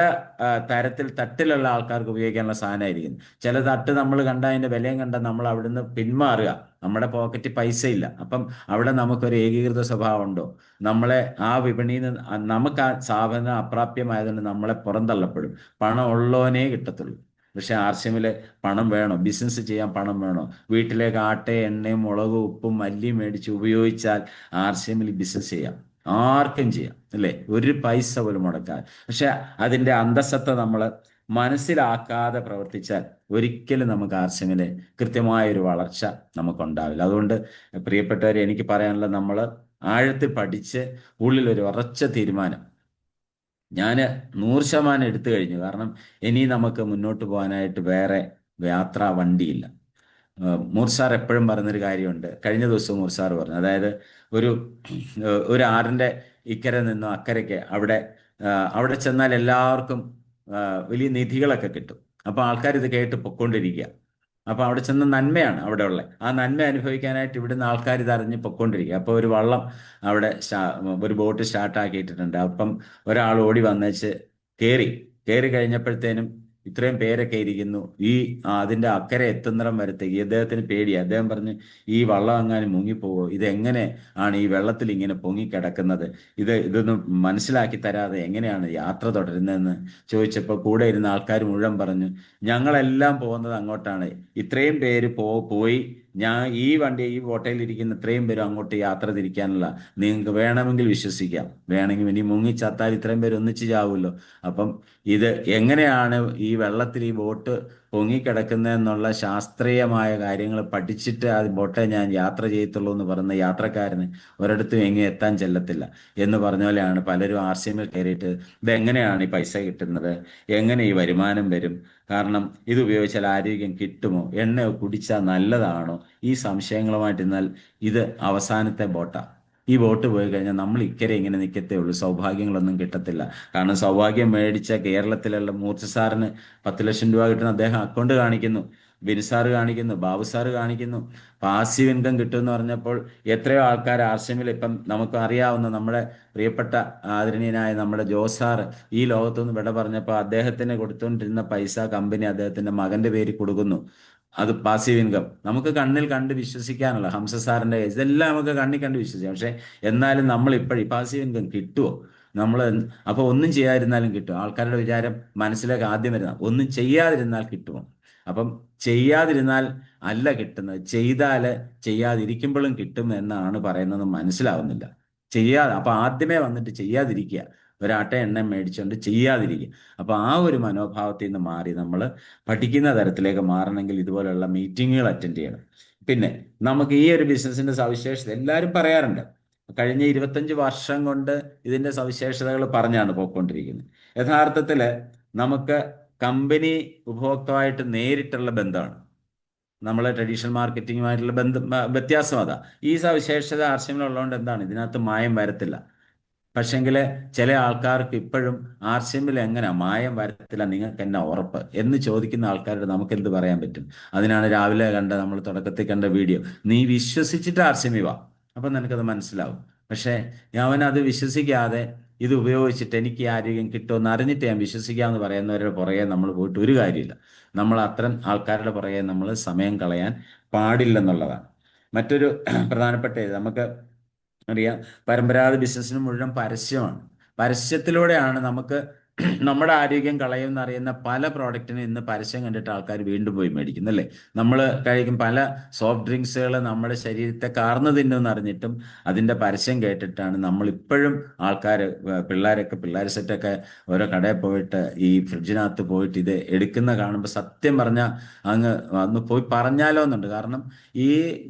തരത്തിൽ തട്ടിലുള്ള ആൾക്കാർക്ക് ഉപയോഗിക്കാനുള്ള സാധനമായിരിക്കും. ചില തട്ട് നമ്മൾ കണ്ട അതിൻ്റെ വിലയും കണ്ട നമ്മൾ അവിടുന്ന് പിന്മാറുക. നമ്മുടെ പോക്കറ്റിൽ പൈസ ഇല്ല. അപ്പം അവിടെ നമുക്കൊരു ഏകീകൃത സ്വഭാവം ഉണ്ടോ? നമ്മളെ ആ വിപണിയിൽ നിന്ന് നമുക്ക് ആ സാധനം അപ്രാപ്യമായതുകൊണ്ട് നമ്മളെ പുറന്തള്ളപ്പെടും. പണം ഉള്ളവനേ കിട്ടത്തുള്ളൂ. പക്ഷെ ആർഷ്യമില് പണം വേണോ? ബിസിനസ് ചെയ്യാൻ പണം വേണോ? വീട്ടിലേക്ക് ആട്ടയും എണ്ണയും മുളകും ഉപ്പും മല്ലിയും മേടിച്ച് ഉപയോഗിച്ചാൽ ആർഷ്യമിൽ ബിസിനസ് ചെയ്യാം. ആർക്കും ചെയ്യാം, അല്ലേ? ഒരു പൈസ പോലും മുടക്കാൻ. പക്ഷെ അതിൻ്റെ അന്തസത്ത നമ്മൾ മനസ്സിലാക്കാതെ പ്രവർത്തിച്ചാൽ ഒരിക്കലും നമുക്ക് ആർഷ്യമിലെ കൃത്യമായൊരു വളർച്ച നമുക്കുണ്ടാവില്ല. അതുകൊണ്ട് പ്രിയപ്പെട്ടവരെ, എനിക്ക് പറയാനുള്ളത്, നമ്മൾ ആഴത്തിൽ പഠിച്ച് ഉള്ളിലൊരു ഉറച്ച തീരുമാനം, ഞാൻ 100% എടുത്തു കഴിഞ്ഞു. കാരണം ഇനി നമുക്ക് മുന്നോട്ട് പോകാനായിട്ട് വേറെ യാത്രാ വണ്ടിയില്ല. മൂർസാർ എപ്പോഴും പറഞ്ഞൊരു കാര്യമുണ്ട്. കഴിഞ്ഞ ദിവസവും മൂർസാർ പറഞ്ഞു, അതായത് ഒരു ഒരു ആറിൻ്റെ ഇക്കരെ നിന്നും അക്കരയ്ക്ക് അവിടെ ചെന്നാൽ എല്ലാവർക്കും വലിയ നിധികളൊക്കെ കിട്ടും. അപ്പോൾ ആൾക്കാർ ഇത് കേട്ട് പൊക്കോണ്ടിരിക്കുക. അപ്പോൾ അവിടെ ചെന്ന നന്മയാണ് അവിടെ ഉള്ളത്. ആ നന്മ അനുഭവിക്കാനായിട്ട് ഇവിടുന്ന് ആൾക്കാർ ഇതറിഞ്ഞ് പൊക്കോണ്ടിരിക്കുക. അപ്പോൾ ഒരു വള്ളം അവിടെ ഒരു ബോട്ട് സ്റ്റാർട്ടാക്കിയിട്ടുണ്ട്. അപ്പം ഒരാൾ ഓടി വന്നേച്ച് കയറി കയറി കഴിഞ്ഞപ്പോഴത്തേനും ഇത്രയും പേരൊക്കെ ഇരിക്കുന്നു. അതിന്റെ അക്കരെ എത്തുന്നിടം വരത്തേക്ക് ഇദ്ദേഹത്തിന് പേടിയാണ്. അദ്ദേഹം പറഞ്ഞു, ഈ വള്ളം എങ്ങാനും മുങ്ങിപ്പോവോ? ഇതെങ്ങനെ ആണ് ഈ വെള്ളത്തിൽ ഇങ്ങനെ പൊങ്ങിക്കിടക്കുന്നത്? ഇതൊന്നും മനസ്സിലാക്കി തരാതെ എങ്ങനെയാണ് യാത്ര തുടരുന്നതെന്ന് ചോദിച്ചപ്പോൾ കൂടെ ഇരുന്ന ആൾക്കാർ മുഴുവൻ പറഞ്ഞു, ഞങ്ങളെല്ലാം പോകുന്നത് അങ്ങോട്ടാണ്. ഇത്രയും പേര് പോയി ഈ ബോട്ടയിൽ ഇരിക്കുന്ന ഇത്രയും പേരും അങ്ങോട്ട് യാത്ര തിരിക്കാനുള്ള, നിങ്ങൾക്ക് വേണമെങ്കിൽ വിശ്വസിക്കാം. വേണമെങ്കിൽ ഇനി മുങ്ങിച്ചത്താൽ ഇത്രയും പേര് ഒന്നിച്ച് ചാവുമല്ലോ. അപ്പം ഇത് എങ്ങനെയാണ് ഈ വെള്ളത്തിൽ ഈ ബോട്ട് പൊങ്ങിക്കിടക്കുന്നതെന്നുള്ള ശാസ്ത്രീയമായ കാര്യങ്ങൾ പഠിച്ചിട്ട് ആ ബോട്ടെ ഞാൻ യാത്ര ചെയ്യത്തുള്ളൂ എന്ന് പറയുന്ന യാത്രക്കാരന് ഒരിടത്തും എങ്ങനെ എത്താൻ ചെല്ലത്തില്ല എന്ന് പറഞ്ഞ പോലെയാണ് പലരും ആർസിഎമ്മിൽ കയറിയിട്ട് ഇതെങ്ങനെയാണ് ഈ പൈസ കിട്ടുന്നത്, എങ്ങനെ ഈ വരുമാനം വരും, കാരണം ഇത് ഉപയോഗിച്ചാൽ ആരോഗ്യം കിട്ടുമോ, എണ്ണ കുടിച്ചാൽ നല്ലതാണോ, ഈ സംശയങ്ങളുമായിട്ടിരുന്നാൽ ഇത് അവസാനത്തെ ബോട്ടാണ്. ഈ ബോട്ട് പോയി കഴിഞ്ഞാൽ നമ്മൾ ഇക്കരെ ഇങ്ങനെ നിൽക്കത്തേ ഉള്ളൂ, സൗഭാഗ്യങ്ങളൊന്നും കിട്ടത്തില്ല. കാരണം സൗഭാഗ്യം മേടിച്ച കേരളത്തിലുള്ള മൂർച്ച സാറിന് 10 ലക്ഷം രൂപ കിട്ടുന്ന അദ്ദേഹം അക്കൗണ്ട് കാണിക്കുന്നു, ബിൻസാറ് കാണിക്കുന്നു, ബാബു സാറ് കാണിക്കുന്നു. പാസീവ് ഇൻകം കിട്ടുമെന്ന് പറഞ്ഞപ്പോൾ എത്രയോ ആൾക്കാർ ആർസിഎമ്മിൽ, ഇപ്പം നമുക്ക് അറിയാവുന്ന നമ്മുടെ പ്രിയപ്പെട്ട ആദരണീയനായ നമ്മുടെ ജോസാർ ഈ ലോകത്തുനിന്ന് വിട പറഞ്ഞപ്പോൾ അദ്ദേഹത്തിന് കൊടുത്തുകൊണ്ടിരുന്ന പൈസ കമ്പനി അദ്ദേഹത്തിന്റെ മകന്റെ പേരിൽ കൊടുക്കുന്നു. അത് പാസീവ് ഇൻകം. നമുക്ക് കണ്ണിൽ കണ്ട് വിശ്വസിക്കാനുള്ള ഹംസ സാറിന്റെ ഇതെല്ലാം നമുക്ക് കണ്ണിൽ കണ്ട് വിശ്വസിക്കാം. പക്ഷെ എന്നാലും നമ്മൾ ഇപ്പോഴും പാസീവ് ഇൻകം കിട്ടുമോ? നമ്മൾ അപ്പോൾ ഒന്നും ചെയ്യാതിരുന്നാലും കിട്ടും. ആൾക്കാരുടെ വിചാരം മനസ്സിലേക്ക് ആദ്യം വരുന്ന ഒന്നും ചെയ്യാതിരുന്നാൽ കിട്ടുമോ? അപ്പം ചെയ്യാതിരുന്നാൽ അല്ല കിട്ടുന്നത്, ചെയ്യാതിരിക്കുമ്പോഴും കിട്ടും എന്നാണ് പറയുന്നത്. മനസ്സിലാവുന്നില്ല. അപ്പൊ ആദ്യമേ വന്നിട്ട് ചെയ്യാതിരിക്കുക, ഒരാട്ട എണ്ണ മേടിച്ചുകൊണ്ട് ചെയ്യാതിരിക്കുക. അപ്പൊ ആ ഒരു മനോഭാവത്തിൽ നിന്ന് മാറി നമ്മൾ പഠിക്കുന്ന തരത്തിലേക്ക് മാറണമെങ്കിൽ ഇതുപോലെയുള്ള മീറ്റിങ്ങുകൾ അറ്റൻഡ് ചെയ്യണം. പിന്നെ നമുക്ക് ഈ ഒരു ബിസിനസിന്റെ സവിശേഷത എല്ലാവരും പറയാറുണ്ട്. കഴിഞ്ഞ 25 വർഷം കൊണ്ട് ഇതിന്റെ സവിശേഷതകൾ പറഞ്ഞാണ് പോയിക്കൊണ്ടിരിക്കുന്നത്. യഥാർത്ഥത്തിൽ നമുക്ക് കമ്പനി ഉപഭോക്താവായിട്ട് നേരിട്ടുള്ള ബന്ധമാണ്. നമ്മളെ ട്രഡീഷണൽ മാർക്കറ്റിങ്ങുമായിട്ടുള്ള വ്യത്യാസം അതാ. ഈ സവിശേഷത ആർസിഎമ്മിലുള്ളതുകൊണ്ട് എന്താണ്, ഇതിനകത്ത് മായം വരത്തില്ല. പക്ഷെങ്കിൽ ചില ആൾക്കാർക്ക് ഇപ്പോഴും ആർസിഎമ്മിൽ എങ്ങനെ മായം വരത്തില്ല, നിങ്ങൾക്ക് എന്നാ ഉറപ്പ് എന്ന് ചോദിക്കുന്ന ആൾക്കാരോട് നമുക്ക് എന്ത് പറയാൻ പറ്റും? അതിനാണ് രാവിലെ നമ്മൾ തുടക്കത്തിൽ കണ്ട വീഡിയോ. നീ വിശ്വസിച്ചിട്ട് ആർസിഎമ്മിൽ വാ, അപ്പം നിനക്കത് മനസ്സിലാവും. പക്ഷേ അവനത് വിശ്വസിക്കാതെ ഇത് ഉപയോഗിച്ചിട്ട് എനിക്ക് ഈ ആരോഗ്യം കിട്ടുമെന്ന് അറിഞ്ഞിട്ട് ഞാൻ വിശ്വസിക്കാമെന്ന് പറയുന്നവരുടെ പുറകെ നമ്മൾ പോയിട്ട് ഒരു കാര്യമില്ല. നമ്മൾ അത്തരം ആൾക്കാരുടെ പുറകെ നമ്മൾ സമയം കളയാൻ പാടില്ലെന്നുള്ളതാണ്. മറ്റൊരു പ്രധാനപ്പെട്ട ഇത് നമുക്ക് അറിയാം, പരമ്പരാഗത ബിസിനസ്സിന് മുഴുവൻ പരസ്യമാണ്. പരസ്യത്തിലൂടെയാണ് നമുക്ക് നമ്മുടെ ആരോഗ്യം കളയുമെന്ന് അറിയുന്ന പല പ്രോഡക്റ്റിനും ഇന്ന് പരസ്യം കണ്ടിട്ട് ആൾക്കാർ വീണ്ടും പോയി മേടിക്കുന്നു, അല്ലേ? നമ്മൾ കഴിക്കും പല സോഫ്റ്റ് ഡ്രിങ്ക്സുകൾ നമ്മുടെ ശരീരത്തെ കാർന്നു തിന്നുമെന്ന് അറിഞ്ഞിട്ടും അതിൻ്റെ പരസ്യം കേട്ടിട്ടാണ് നമ്മളിപ്പോഴും ആൾക്കാർ, പിള്ളേർ സെറ്റൊക്കെ ഓരോ കടയിൽ പോയിട്ട് ഈ ഫ്രിഡ്ജിനകത്ത് പോയിട്ട് ഇത് എടുക്കുന്ന കാണുമ്പോൾ സത്യം പറഞ്ഞാൽ അങ്ങ് അന്ന് പോയി പറഞ്ഞാലോ എന്നുണ്ട്. കാരണം ഈ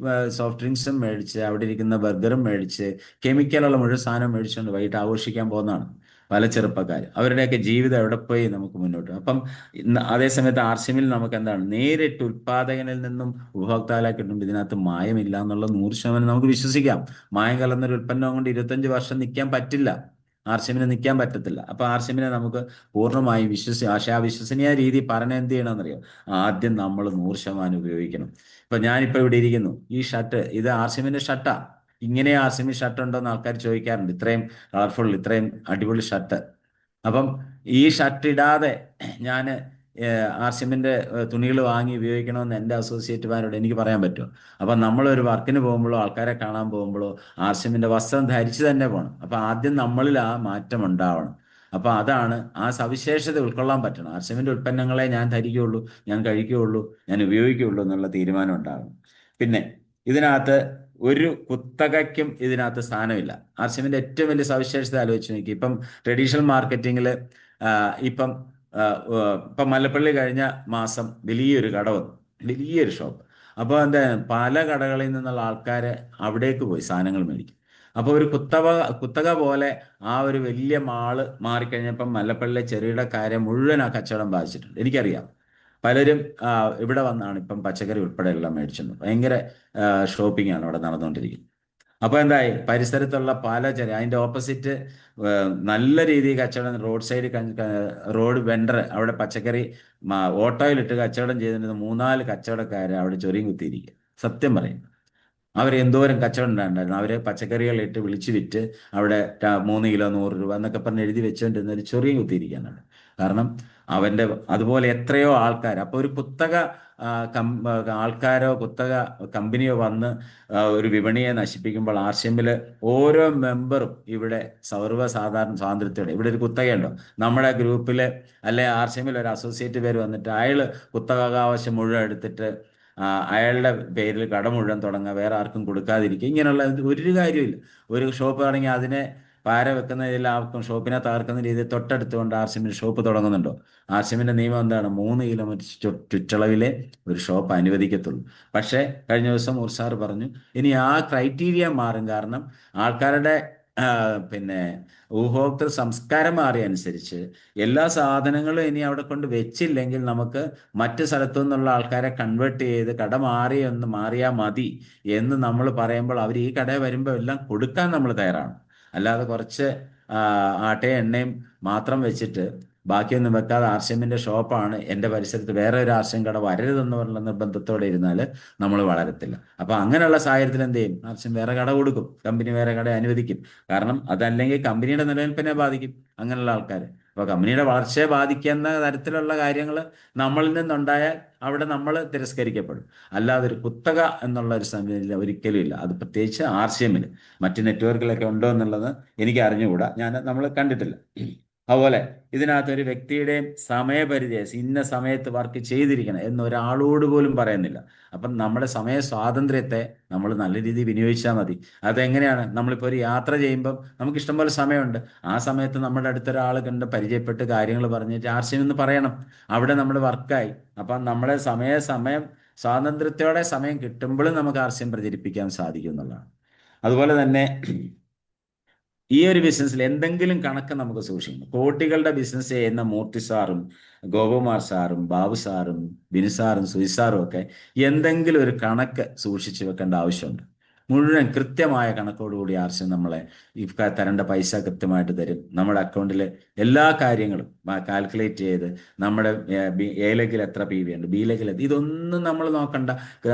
സോഫ്റ്റ് ഡ്രിങ്ക്സും മേടിച്ച് അവിടെ ഇരിക്കുന്ന ബർഗറും മേടിച്ച് കെമിക്കലുള്ള മുഴുവൻ സാധനം മേടിച്ചുകൊണ്ട് വൈകിട്ട് ആഘോഷിക്കാൻ പോകുന്നതാണ് പല ചെറുപ്പക്കാർ. അവരുടെയൊക്കെ ജീവിതം എവിടെ പോയി നമുക്ക് മുന്നോട്ട്. അപ്പം അതേ സമയത്ത് ആർസിഎമ്മിൽ നമുക്ക് എന്താണ്, നേരിട്ട് ഉൽപാദകനിൽ നിന്നും ഉപഭോക്താവിലേക്ക് കിട്ടുമ്പോൾ ഇതിനകത്ത് മായമില്ല എന്നുള്ള 100% നമുക്ക് വിശ്വസിക്കാം. മായം കലർന്നൊരു ഉൽപ്പന്നം കൊണ്ട് 25 വർഷം നിൽക്കാൻ പറ്റില്ല, ആർസിഎമ്മിന് നിൽക്കാൻ പറ്റത്തില്ല. അപ്പൊ ആർസിഎമ്മിനെ നമുക്ക് പൂർണ്ണമായും പക്ഷെ ആ വിശ്വസനീയ രീതി പറഞ്ഞ എന്ത് ചെയ്യണമെന്നറിയോ? ആദ്യം നമ്മൾ 100% ഉപയോഗിക്കണം. ഇപ്പൊ ഞാനിപ്പോ ഇവിടെ ഇരിക്കുന്നു, ഈ ഷർട്ട് ഇത് ആർസിഎമ്മിന്റെ ഷർട്ടാ. ഇങ്ങനെ ആർസിഎമ്മിൽ ഷർട്ട് ഉണ്ടോ എന്ന് ആൾക്കാർ ചോദിക്കാറുണ്ട്. ഇത്രയും കളർഫുൾ, ഇത്രയും അടിപൊളി ഷർട്ട്. അപ്പം ഈ ഷർട്ട് ഇടാതെ ഞാൻ ആർസിഎമ്മിന്റെ തുണികൾ വാങ്ങി ഉപയോഗിക്കണമെന്ന് എൻ്റെ അസോസിയേറ്റുമാരോട് എനിക്ക് പറയാൻ പറ്റുമോ? അപ്പം നമ്മളൊരു വർക്കിന് പോകുമ്പോഴോ ആൾക്കാരെ കാണാൻ പോകുമ്പോഴോ ആർസിഎമ്മിന്റെ വസ്ത്രം ധരിച്ച് തന്നെ പോകണം. അപ്പം ആദ്യം നമ്മളിൽ ആ മാറ്റം ഉണ്ടാവണം. അപ്പം അതാണ് ആ സവിശേഷത ഉൾക്കൊള്ളാൻ പറ്റണം. ആർസിഎമ്മിന്റെ ഉൽപ്പന്നങ്ങളെ ഞാൻ ധരിക്കുകയുള്ളൂ, ഞാൻ കഴിക്കുകയുള്ളൂ, ഞാൻ ഉപയോഗിക്കുകയുള്ളൂ എന്നുള്ള തീരുമാനം ഉണ്ടാകണം. പിന്നെ ഇതിനകത്ത് ഒരു കുത്തകയ്ക്കും ഇതിനകത്ത് സ്ഥാനമില്ല. ആർസിഎമ്മിന്റെ ഏറ്റവും വലിയ സവിശേഷത ആലോചിച്ച് നോക്കി. ഇപ്പം ട്രഡീഷണൽ മാർക്കറ്റിങ്ങിൽ ഇപ്പം ഇപ്പം മല്ലപ്പള്ളി കഴിഞ്ഞ മാസം വലിയൊരു കട വന്നു, വലിയൊരു ഷോപ്പ്. അപ്പോൾ എന്താ, പല കടകളിൽ നിന്നുള്ള ആൾക്കാർ അവിടേക്ക് പോയി സാധനങ്ങൾ മേടിക്കും. അപ്പോൾ ഒരു കുത്തക പോലെ ആ ഒരു വലിയ മാള് മാറിക്കഴിഞ്ഞപ്പം മല്ലപ്പള്ളിയിലെ ചെറുകിടക്കാരെ മുഴുവൻ ആ കച്ചവടം ബാധിച്ചിട്ടുണ്ട്. എനിക്കറിയാം, പലരും ഇവിടെ വന്നാണ് ഇപ്പം പച്ചക്കറി ഉൾപ്പെടെ എല്ലാം മേടിച്ചത്. ഭയങ്കര ഷോപ്പിംഗ് ആണ് അവിടെ നടന്നുകൊണ്ടിരിക്കുന്നത്. അപ്പോൾ എന്തായി, പരിസരത്തുള്ള പല അതിൻ്റെ ഓപ്പോസിറ്റ് നല്ല രീതിയിൽ കച്ചവടം, റോഡ് സൈഡ് റോഡ് വെണ്ടർ അവിടെ പച്ചക്കറി ഓട്ടോയിലിട്ട് കച്ചവടം ചെയ്തിരുന്ന 3-4 കച്ചവടക്കാർ അവിടെ ചൊറിയും കുത്തിയിരിക്കുക. സത്യം പറയും, അവർ എന്തോരം കച്ചവടം ഉണ്ടായിരുന്നു. അവരെ പച്ചക്കറികളിട്ട് വിളിച്ചു വിറ്റ് അവിടെ 3 കിലോ 100 രൂപ എന്നൊക്കെ പറഞ്ഞ് എഴുതി വെച്ചുകൊണ്ടിരുന്ന ഒരു ചൊറിയും കുത്തിയിരിക്കാനാണ്. കാരണം അവൻ്റെ അതുപോലെ എത്രയോ ആൾക്കാർ. അപ്പോൾ ഒരു കുത്തക ആൾക്കാരോ കുത്തക കമ്പനിയോ വന്ന് ഒരു വിപണിയെ നശിപ്പിക്കുമ്പോൾ ആർസിഎമ്മിൽ ഓരോ മെമ്പറും ഇവിടെ സർവ്വസാധാരണ സ്വാതന്ത്ര്യത്തോടെ, ഇവിടെ ഒരു കുത്തകയുണ്ടോ നമ്മുടെ ഗ്രൂപ്പിൽ അല്ലെ ആർസിഎമ്മിൽ ഒരു അസോസിയേറ്റ് പേര് വന്നിട്ട് അയാൾ കുത്തകാവകാശം മുഴുവൻ എടുത്തിട്ട് അയാളുടെ പേരിൽ കട മുഴുവൻ തുടങ്ങുക, വേറെ ആർക്കും കൊടുക്കാതിരിക്കുക, ഇങ്ങനെയുള്ള ഒരു കാര്യമില്ല. ഒരു ഷോപ്പ് തുടങ്ങി അതിനെ പാര വെക്കുന്നതിൽ ആർക്കും ഷോപ്പിനെ തകർക്കുന്ന രീതിയിൽ തൊട്ടടുത്തുകൊണ്ട് ആർസിഎമ്മിന് ഷോപ്പ് തുടങ്ങുന്നുണ്ടോ? ആർസിഎമ്മിന്റെ നിയമം എന്താണ്? 3 കിലോമീറ്റർ ചുറ്റളവിലെ ഒരു ഷോപ്പ് അനുവദിക്കത്തുള്ളൂ. പക്ഷേ കഴിഞ്ഞ ദിവസം മുർസാർ പറഞ്ഞു ഇനി ആ ക്രൈറ്റീരിയ മാറും. കാരണം ആൾക്കാരുടെ പിന്നെ ഉപഭോക്തൃ സംസ്കാരം മാറിയ അനുസരിച്ച് എല്ലാ സാധനങ്ങളും ഇനി അവിടെ കൊണ്ട് വെച്ചില്ലെങ്കിൽ നമുക്ക് മറ്റ് സ്ഥലത്തു നിന്നുള്ള ആൾക്കാരെ കൺവേർട്ട് ചെയ്ത് കട മാറിയാൽ മതി എന്ന് നമ്മൾ പറയുമ്പോൾ അവർ ഈ കടയിൽ വരുമ്പോൾ എല്ലാം കൊടുക്കാൻ നമ്മൾ തയ്യാറാണ്. അല്ലാതെ കുറച്ച് ആട്ടയും എണ്ണയും മാത്രം വെച്ചിട്ട് ബാക്കിയൊന്നും വെക്കാതെ ആർസിഎമ്മിന്റെ ഷോപ്പാണ് എൻ്റെ പരിസരത്ത്, വേറെ ഒരു ആർസിഎം കട വരരുതെന്ന് പറഞ്ഞ നിർബന്ധത്തോടെ ഇരുന്നാൽ നമ്മൾ വളരത്തില്ല. അപ്പോൾ അങ്ങനെയുള്ള സാഹചര്യത്തിൽ എന്ത് ചെയ്യും? ആർസിഎം വേറെ കട കൊടുക്കും, കമ്പനി വേറെ കട അനുവദിക്കും. കാരണം അതല്ലെങ്കിൽ കമ്പനിയുടെ നിലനിൽപ്പിനെ ബാധിക്കും അങ്ങനെയുള്ള ആൾക്കാർ. അപ്പോൾ കമ്പനിയുടെ വളർച്ചയെ ബാധിക്കുന്ന തരത്തിലുള്ള കാര്യങ്ങൾ നമ്മളിൽ നിന്നുണ്ടായാൽ അവിടെ നമ്മൾ തിരസ്കരിക്കപ്പെടും. അല്ലാതെ ഒരു കുത്തക എന്നുള്ള ഒരു സംവിധാനം ഒരിക്കലും ഇല്ല. അത് പ്രത്യേകിച്ച് ആർസിഎമ്മിൽ. മറ്റ് നെറ്റ്വർക്കിലൊക്കെ ഉണ്ടോ എന്നുള്ളത് എനിക്ക് അറിഞ്ഞുകൂടാ, നമ്മൾ കണ്ടിട്ടില്ല. അതുപോലെ ഇതിനകത്ത് ഒരു വ്യക്തിയുടെയും സമയപരിധി ഇന്ന സമയത്ത് വർക്ക് ചെയ്തിരിക്കണം എന്ന് ഒരാളോട് പോലും പറയുന്നില്ല. അപ്പം നമ്മുടെ സമയ സ്വാതന്ത്ര്യത്തെ നമ്മൾ നല്ല രീതിയിൽ വിനിയോഗിച്ചാൽ മതി. അതെങ്ങനെയാണ്? നമ്മളിപ്പോൾ ഒരു യാത്ര ചെയ്യുമ്പം നമുക്ക് ഇഷ്ടംപോലെ സമയമുണ്ട്. ആ സമയത്ത് നമ്മുടെ അടുത്തൊരാൾ കണ്ട് പരിചയപ്പെട്ട് കാര്യങ്ങൾ പറഞ്ഞിട്ട് ആർസിഎം എന്ന് പറയണം. അവിടെ നമ്മുടെ വർക്കായി. അപ്പം നമ്മുടെ സമയം സ്വാതന്ത്ര്യത്തോടെ സമയം കിട്ടുമ്പോഴും നമുക്ക് ആർസിഎം പ്രചരിപ്പിക്കാൻ സാധിക്കും എന്നുള്ളതാണ്. അതുപോലെ തന്നെ ഈ ഒരു ബിസിനസ്സിൽ എന്തെങ്കിലും കണക്ക് നമുക്ക് സൂക്ഷിക്കണം. കോടികളുടെ ബിസിനസ് ചെയ്യുന്ന മൂർത്തി സാറും ഗോപകുമാർ സാറും ബാബു സാറും ബിനു സാറും സുയി സാറും ഒക്കെ എന്തെങ്കിലും ഒരു കണക്ക് സൂക്ഷിച്ചു വെക്കേണ്ട ആവശ്യമുണ്ട്. മുഴുവൻ കൃത്യമായ കണക്കോടുകൂടി ആർസിഎം നമ്മളെ ഈ തരേണ്ട പൈസ കൃത്യമായിട്ട് തരും. നമ്മുടെ അക്കൗണ്ടിൽ എല്ലാ കാര്യങ്ങളും കാൽക്കുലേറ്റ് ചെയ്ത് നമ്മുടെ എ ലെഗിൽ എത്ര PV ഉണ്ട്, ബി ലെഗിൽ ഇതൊന്നും നമ്മൾ നോക്കണ്ട.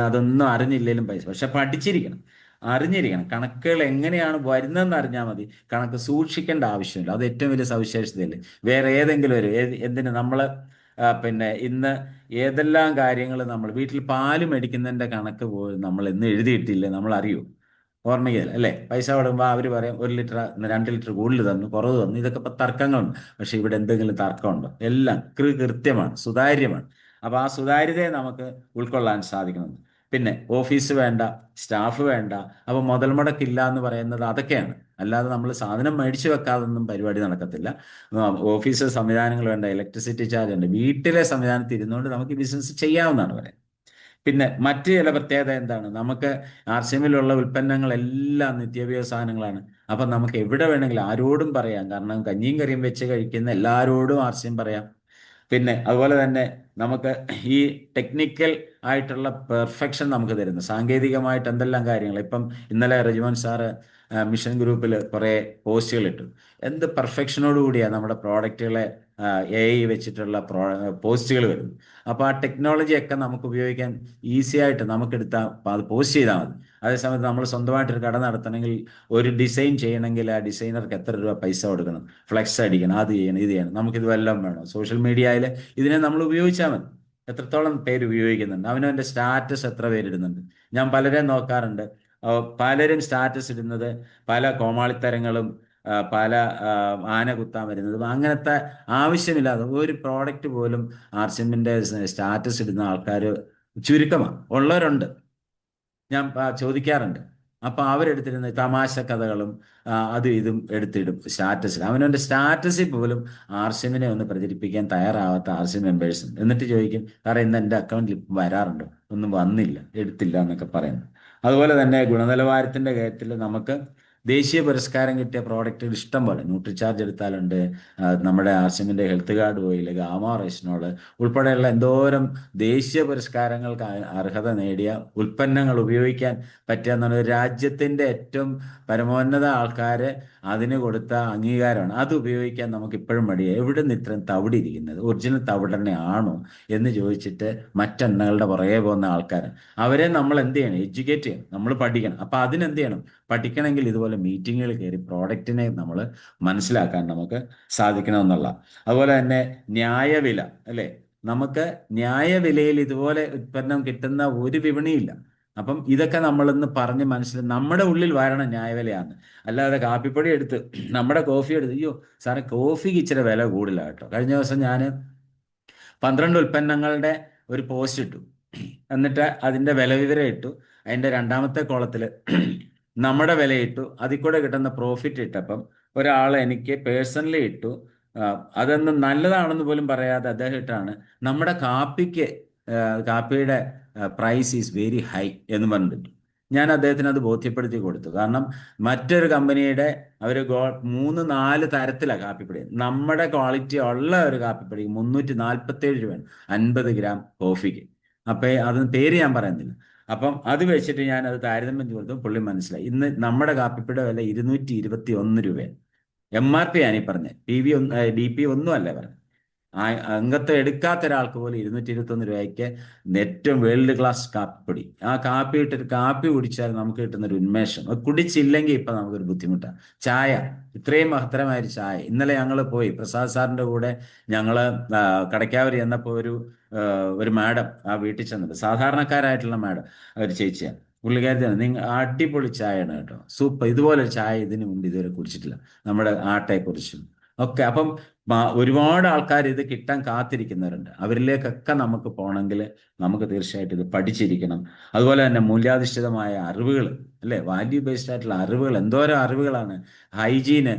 അതൊന്നും അറിഞ്ഞില്ലെങ്കിലും പൈസ, പക്ഷെ പഠിച്ചിരിക്കണം. അറിഞ്ഞിരിക്കണം. കണക്കുകൾ എങ്ങനെയാണ് വരുന്നതെന്ന് അറിഞ്ഞാൽ മതി. കണക്ക് സൂക്ഷിക്കേണ്ട ആവശ്യമില്ല. അത് ഏറ്റവും വലിയ സവിശേഷതയല്ലേ. വേറെ ഏതെങ്കിലും ഒരു എന്തിന് നമ്മൾ പിന്നെ ഇന്ന് ഏതെല്ലാം കാര്യങ്ങൾ നമ്മൾ വീട്ടിൽ പാല് മേടിക്കുന്നതിൻ്റെ കണക്ക് പോലും നമ്മൾ എന്ന് എഴുതിയിട്ടില്ലേ നമ്മൾ അറിയൂ. ഓർമ്മയില്ല അല്ലേ? പൈസ കൊടുക്കുമ്പോൾ അവർ പറയും 1 ലിറ്റർ 2 ലിറ്റർ കൂടുതൽ തന്നു, കുറവ് തന്നു. ഇതൊക്കെ ഇപ്പം തർക്കങ്ങളുണ്ട്. പക്ഷെ ഇവിടെ എന്തെങ്കിലും തർക്കമുണ്ടോ? എല്ലാം കൃത്യമാണ്, സുതാര്യമാണ്. അപ്പോൾ ആ സുതാര്യതയെ നമുക്ക് ഉൾക്കൊള്ളാൻ സാധിക്കണം. പിന്നെ ഓഫീസ് വേണ്ട, സ്റ്റാഫ് വേണ്ട, അപ്പോൾ മുതൽ മുടക്കില്ല എന്ന് പറയുന്നത് അതൊക്കെയാണ്. അല്ലാതെ നമ്മൾ സാധനം മേടിച്ചു വെക്കാതൊന്നും പരിപാടി നടക്കത്തില്ല. ഓഫീസ് സംവിധാനങ്ങൾ വേണ്ട, ഇലക്ട്രിസിറ്റി ചാർജ് ഉണ്ട്. വീട്ടിലെ സംവിധാനത്തിൽ ഇരുന്നുകൊണ്ട് നമുക്ക് ബിസിനസ് ചെയ്യാവുന്നതാണ് പറയാൻ. പിന്നെ മറ്റ് ചില പ്രത്യേകത എന്താണ്? നമുക്ക് ആർ സി എമ്മിലുള്ള ഉൽപ്പന്നങ്ങളെല്ലാം നിത്യോപയോഗ സാധനങ്ങളാണ്. അപ്പം നമുക്ക് എവിടെ വേണമെങ്കിലും ആരോടും പറയാം. കാരണം കഞ്ഞിയും കറിയും വെച്ച് കഴിക്കുന്ന എല്ലാവരോടും ആർ സി എം പറയാം. പിന്നെ അതുപോലെ തന്നെ നമുക്ക് ഈ ടെക്നിക്കൽ ആയിട്ടുള്ള പെർഫെക്ഷൻ നമുക്ക് തരുന്നു. സാങ്കേതികമായിട്ട് എന്തെല്ലാം കാര്യങ്ങൾ ഇപ്പം ഇന്നലെ റെജിമോൻ സാറ് മിഷൻ ഗ്രൂപ്പിൽ കുറേ പോസ്റ്റുകൾ ഇട്ടു. എന്ത് പെർഫെക്ഷനോട് കൂടിയാണ് നമ്മുടെ പ്രോഡക്റ്റുകളെ AI വെച്ചിട്ടുള്ള പോസ്റ്റുകൾ വരുന്നു. അപ്പോൾ ആ ടെക്നോളജിയൊക്കെ നമുക്ക് ഉപയോഗിക്കാൻ ഈസി ആയിട്ട് നമുക്കെടുത്താൽ അത് പോസ്റ്റ് ചെയ്താൽ മതി. അതേസമയത്ത് നമ്മൾ സ്വന്തമായിട്ടൊരു കട നടത്തണമെങ്കിൽ ഒരു ഡിസൈൻ ചെയ്യണമെങ്കിൽ ആ ഡിസൈനർക്ക് എത്ര രൂപ പൈസ കൊടുക്കണം, ഫ്ലെക്സ് അടിക്കണം, അത് ചെയ്യണം, ഇത് ചെയ്യണം. നമുക്കിത് വല്ലതും വേണം. സോഷ്യൽ മീഡിയയിൽ ഇതിനെ നമ്മൾ ഉപയോഗിച്ചാൽ മതി. എത്രത്തോളം പേര് ഉപയോഗിക്കുന്നുണ്ട്, അവനവൻ്റെ സ്റ്റാറ്റസ് എത്ര പേരിടുന്നുണ്ട്. ഞാൻ പലരെയും നോക്കാറുണ്ട്. പലരും സ്റ്റാറ്റസ് ഇടുന്നത് പല കോമാളിത്തരങ്ങളും പല ആന കുത്താൻ വരുന്നതും അങ്ങനത്തെ ആവശ്യമില്ലാതെ ഒരു പ്രോഡക്റ്റ് പോലും ആർ സി എമ്മിൻ്റെ സ്റ്റാറ്റസ് ഇടുന്ന ആൾക്കാർ ചുരുക്കമാണ്. ഉള്ളവരുണ്ട്, ഞാൻ ചോദിക്കാറുണ്ട്. അപ്പോൾ അവരെടുത്തിരുന്ന തമാശ കഥകളും അതും ഇതും എടുത്തിടും സ്റ്റാറ്റസിൽ. അവനവൻ്റെ സ്റ്റാറ്റസിൽ പോലും ആർ സി എമ്മിനെ ഒന്ന് പ്രചരിപ്പിക്കാൻ തയ്യാറാവാത്ത ആർ സി എം മെമ്പേഴ്സും. എന്നിട്ട് ചോദിക്കും, കാരണം ഇന്ന് എൻ്റെ അക്കൗണ്ടിൽ വരാറുണ്ടോ? ഒന്നും വന്നില്ല, എടുത്തില്ല എന്നൊക്കെ പറയുന്നു. അതുപോലെ തന്നെ ഗുണനിലവാരത്തിൻ്റെ കാര്യത്തിൽ നമുക്ക് ദേശീയ പുരസ്കാരം കിട്ടിയ പ്രോഡക്റ്റുകൾ ഇഷ്ടം പോലെ. ന്യൂട്രിചാർജ് എടുത്താലുണ്ട്, നമ്മുടെ ആർ സി എമ്മിൻ്റെ ഹെൽത്ത് കാർഡ് ഓയിൽ, ഗാമ റെസിനോൾ ഉൾപ്പെടെയുള്ള എന്തോരം ദേശീയ പുരസ്കാരങ്ങൾക്ക് അർഹത നേടിയ ഉൽപ്പന്നങ്ങൾ ഉപയോഗിക്കാൻ പറ്റുക എന്നുള്ള രാജ്യത്തിൻ്റെ ഏറ്റവും പരമോന്നത ആൾക്കാർ അതിന് കൊടുത്ത അംഗീകാരമാണ്. അത് ഉപയോഗിക്കാൻ നമുക്ക് ഇപ്പോഴും മടിയാണ്. എവിടെ നിന്ന് ഇത്രയും തവിട് ഇരിക്കുന്നത്? ഒറിജിനൽ തവിടന്നെ ആണോ എന്ന് ചോദിച്ചിട്ട് മറ്റെണ്ണകളുടെ പുറകെ പോകുന്ന ആൾക്കാർ. അവരെ നമ്മൾ എന്ത് ചെയ്യണം? എഡ്യൂക്കേറ്റ് ചെയ്യണം, നമ്മൾ പഠിക്കണം. അപ്പം അതിനെന്ത് ചെയ്യണം? പഠിക്കണമെങ്കിൽ ഇതുപോലെ മീറ്റിങ്ങുകൾ കയറി പ്രോഡക്റ്റിനെ നമ്മൾ മനസ്സിലാക്കാൻ നമുക്ക് സാധിക്കണമെന്നുള്ള. അതുപോലെ തന്നെ ന്യായവില അല്ലേ? നമുക്ക് ന്യായവിലയിൽ ഇതുപോലെ ഉൽപ്പന്നം കിട്ടുന്ന ഒരു വിപണിയില്ല. അപ്പം ഇതൊക്കെ നമ്മളൊന്ന് പറഞ്ഞ് നമ്മുടെ ഉള്ളിൽ വരണം ന്യായവിലയാണ്. അല്ലാതെ കാപ്പിപ്പൊടി എടുത്ത് നമ്മുടെ കോഫി എടുത്ത്, അയ്യോ സാറേ കോഫിക്ക് ഇച്ചിരി വില കൂടുതലാണ് കേട്ടോ. കഴിഞ്ഞ ദിവസം ഞാൻ 12 ഉൽപ്പന്നങ്ങളുടെ ഒരു പോസ്റ്റ് ഇട്ടു. എന്നിട്ട് അതിൻ്റെ വില വിവരം ഇട്ടു. അതിൻ്റെ രണ്ടാമത്തെ കോളത്തിൽ നമ്മുടെ വില ഇട്ടു. അതിൽ കൂടെ കിട്ടുന്ന പ്രോഫിറ്റ് ഇട്ടപ്പം ഒരാൾ എനിക്ക് പേഴ്സണലി ഇട്ടു, അതൊന്നും നല്ലതാണെന്ന് പോലും പറയാതെ അദ്ദേഹം ഇട്ടാണ്, നമ്മുടെ കാപ്പിയുടെ പ്രൈസ് ഈസ് വെരി ഹൈ എന്ന് പറഞ്ഞിട്ട്. ഞാൻ അദ്ദേഹത്തിന് അത് ബോധ്യപ്പെടുത്തി കൊടുത്തു. കാരണം മറ്റൊരു കമ്പനിയുടെ അവർ 3-4 തരത്തിലാണ് കാപ്പിപ്പൊടി. നമ്മുടെ ക്വാളിറ്റി ഉള്ള ഒരു കാപ്പിപ്പൊടി 347 രൂപയാണ് 50 ഗ്രാം കോഫിക്ക്. അപ്പം അതിന് പേര് ഞാൻ പറയുന്നില്ല. അപ്പം അത് വെച്ചിട്ട് ഞാൻ അത് താരതമ്യം ചെയ്തു. പുള്ളി മനസ്സിലായി. ഇന്ന് നമ്മുടെ കാപ്പിപ്പൊടിയുടെ വില 221 രൂപയാണ്. MRP ആണ് ഈ പറഞ്ഞത്. DP ഒന്നും അല്ലേ പറഞ്ഞത്. അംഗത്വം എടുക്കാത്ത ഒരാൾക്ക് പോലും 221 രൂപയ്ക്ക് ഏറ്റവും വേൾഡ് ക്ലാസ് കാപ്പിപ്പൊടി. ആ കാപ്പി ഇട്ടൊരു കാപ്പി കുടിച്ചാൽ നമുക്ക് കിട്ടുന്നൊരു ഉന്മേഷം, അത് കുടിച്ചില്ലെങ്കിൽ ഇപ്പം നമുക്കൊരു ബുദ്ധിമുട്ടാണ്. ചായ, ഇത്രയും മഹത്തരമായൊരു ചായ. ഇന്നലെ ഞങ്ങൾ പോയി പ്രസാദ് സാറിൻ്റെ കൂടെ ഞങ്ങൾ കടയ്ക്കാവരി എന്നപ്പോൾ ഒരു മാഡം ആ വീട്ടിൽ ചെന്നിട്ട്, സാധാരണക്കാരായിട്ടുള്ള മാഡം, ഒരു ചേച്ചിയാണ്. പുള്ളിക്കാരത്തിയാണ്. നിങ്ങൾ അടിപൊളി ചായയാണ് കേട്ടോ, സൂപ്പർ. ഇതുപോലൊരു ചായ ഇതിനു മുമ്പ് ഇതുവരെ കുടിച്ചിട്ടില്ല, നമ്മുടെ ആട്ടയെക്കുറിച്ചും ഒക്കെ. അപ്പം ഒരുപാട് ആൾക്കാർ ഇത് കിട്ടാൻ കാത്തിരിക്കുന്നവരുണ്ട്. അവരിലേക്കൊക്കെ നമുക്ക് പോകണമെങ്കിൽ നമുക്ക് തീർച്ചയായിട്ടും ഇത് പഠിച്ചിരിക്കണം. അതുപോലെ തന്നെ മൂല്യാധിഷ്ഠിതമായ അറിവുകൾ അല്ലേ, വാല്യൂ ബേസ്ഡ് ആയിട്ടുള്ള അറിവുകൾ, എന്തോരം അറിവുകളാണ്. ഹൈജീന്,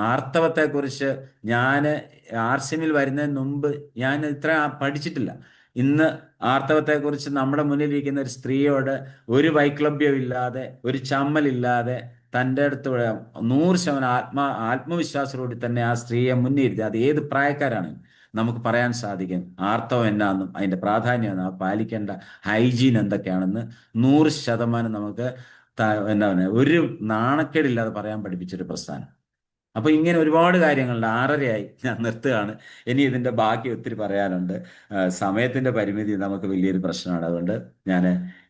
ആർത്തവത്തെക്കുറിച്ച് ഞാൻ ആർ സി എമ്മിൽ വരുന്നതിന് മുമ്പ് ഞാൻ ഇത്ര പഠിച്ചിട്ടില്ല. ഇന്ന് ആർത്തവത്തെക്കുറിച്ച് നമ്മുടെ മുന്നിലിരിക്കുന്ന ഒരു സ്ത്രീയോട് ഒരു വൈക്ലഭ്യം ഇല്ലാതെ, ഒരു ചമ്മലില്ലാതെ, തൻ്റെ അടുത്ത് 100% ആത്മവിശ്വാസത്തോടെ തന്നെ ആ സ്ത്രീയെ മുന്നിരുത്തി, അത് ഏത് പ്രായക്കാരാണ് നമുക്ക് പറയാൻ സാധിക്കും ആർത്തവം എന്നാണെന്നും അതിൻ്റെ പ്രാധാന്യം പാലിക്കേണ്ട ഹൈജീൻ എന്തൊക്കെയാണെന്ന് 100% നമുക്ക് എന്താ പറയുക, ഒരു നാണക്കേടില്ലാതെ പറയാൻ പഠിപ്പിച്ചൊരു പ്രസ്ഥാനം. അപ്പോൾ ഇങ്ങനെ ഒരുപാട് കാര്യങ്ങളുണ്ട്. 6:30 ഞാൻ നിർത്തുകയാണ്. ഇനി ഇതിൻ്റെ ബാക്കി ഒത്തിരി പറയാനുണ്ട്. സമയത്തിൻ്റെ പരിമിതി നമുക്ക് വലിയൊരു പ്രശ്നമാണ്. അതുകൊണ്ട് ഞാൻ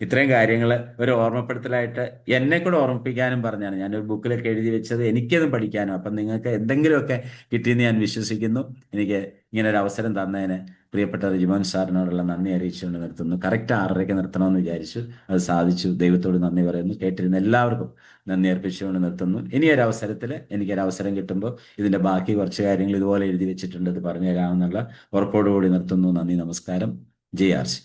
ഇത്രയും കാര്യങ്ങൾ ഒരു ഓർമ്മപ്പെടുത്തലായിട്ട് എന്നെ കൂടെ ഓർമ്മിപ്പിക്കാനും പറഞ്ഞാണ് ഞാനൊരു ബുക്കിലൊക്കെ എഴുതി വെച്ചത്, എനിക്കതും പഠിക്കാനും. അപ്പം നിങ്ങൾക്ക് എന്തെങ്കിലുമൊക്കെ കിട്ടിയെന്ന് ഞാൻ വിശ്വസിക്കുന്നു. എനിക്ക് ഇങ്ങനെ ഒരു അവസരം തന്നതിന് പ്രിയപ്പെട്ട റിജിമോൻ സാറിനോടുള്ള നന്ദി അറിയിച്ചുകൊണ്ട് നിർത്തുന്നു. കറക്റ്റ് 6:30 നിർത്തണമെന്ന് വിചാരിച്ചു, അത് സാധിച്ചു. ദൈവത്തോട് നന്ദി പറയുന്നു. കേട്ടിരുന്ന എല്ലാവർക്കും നന്ദി അർപ്പിച്ചുകൊണ്ട് നിർത്തുന്നു. ഇനി ഒരു അവസരത്തിൽ എനിക്കൊരവസരം കിട്ടുമ്പോൾ ഇതിൻ്റെ ബാക്കി കുറച്ച് കാര്യങ്ങൾ ഇതുപോലെ എഴുതി വെച്ചിട്ടുണ്ട്, അത് പറഞ്ഞു തരാമെന്നുള്ള ഉറപ്പോടുകൂടി നിർത്തുന്നു. നന്ദി, നമസ്കാരം. J R C.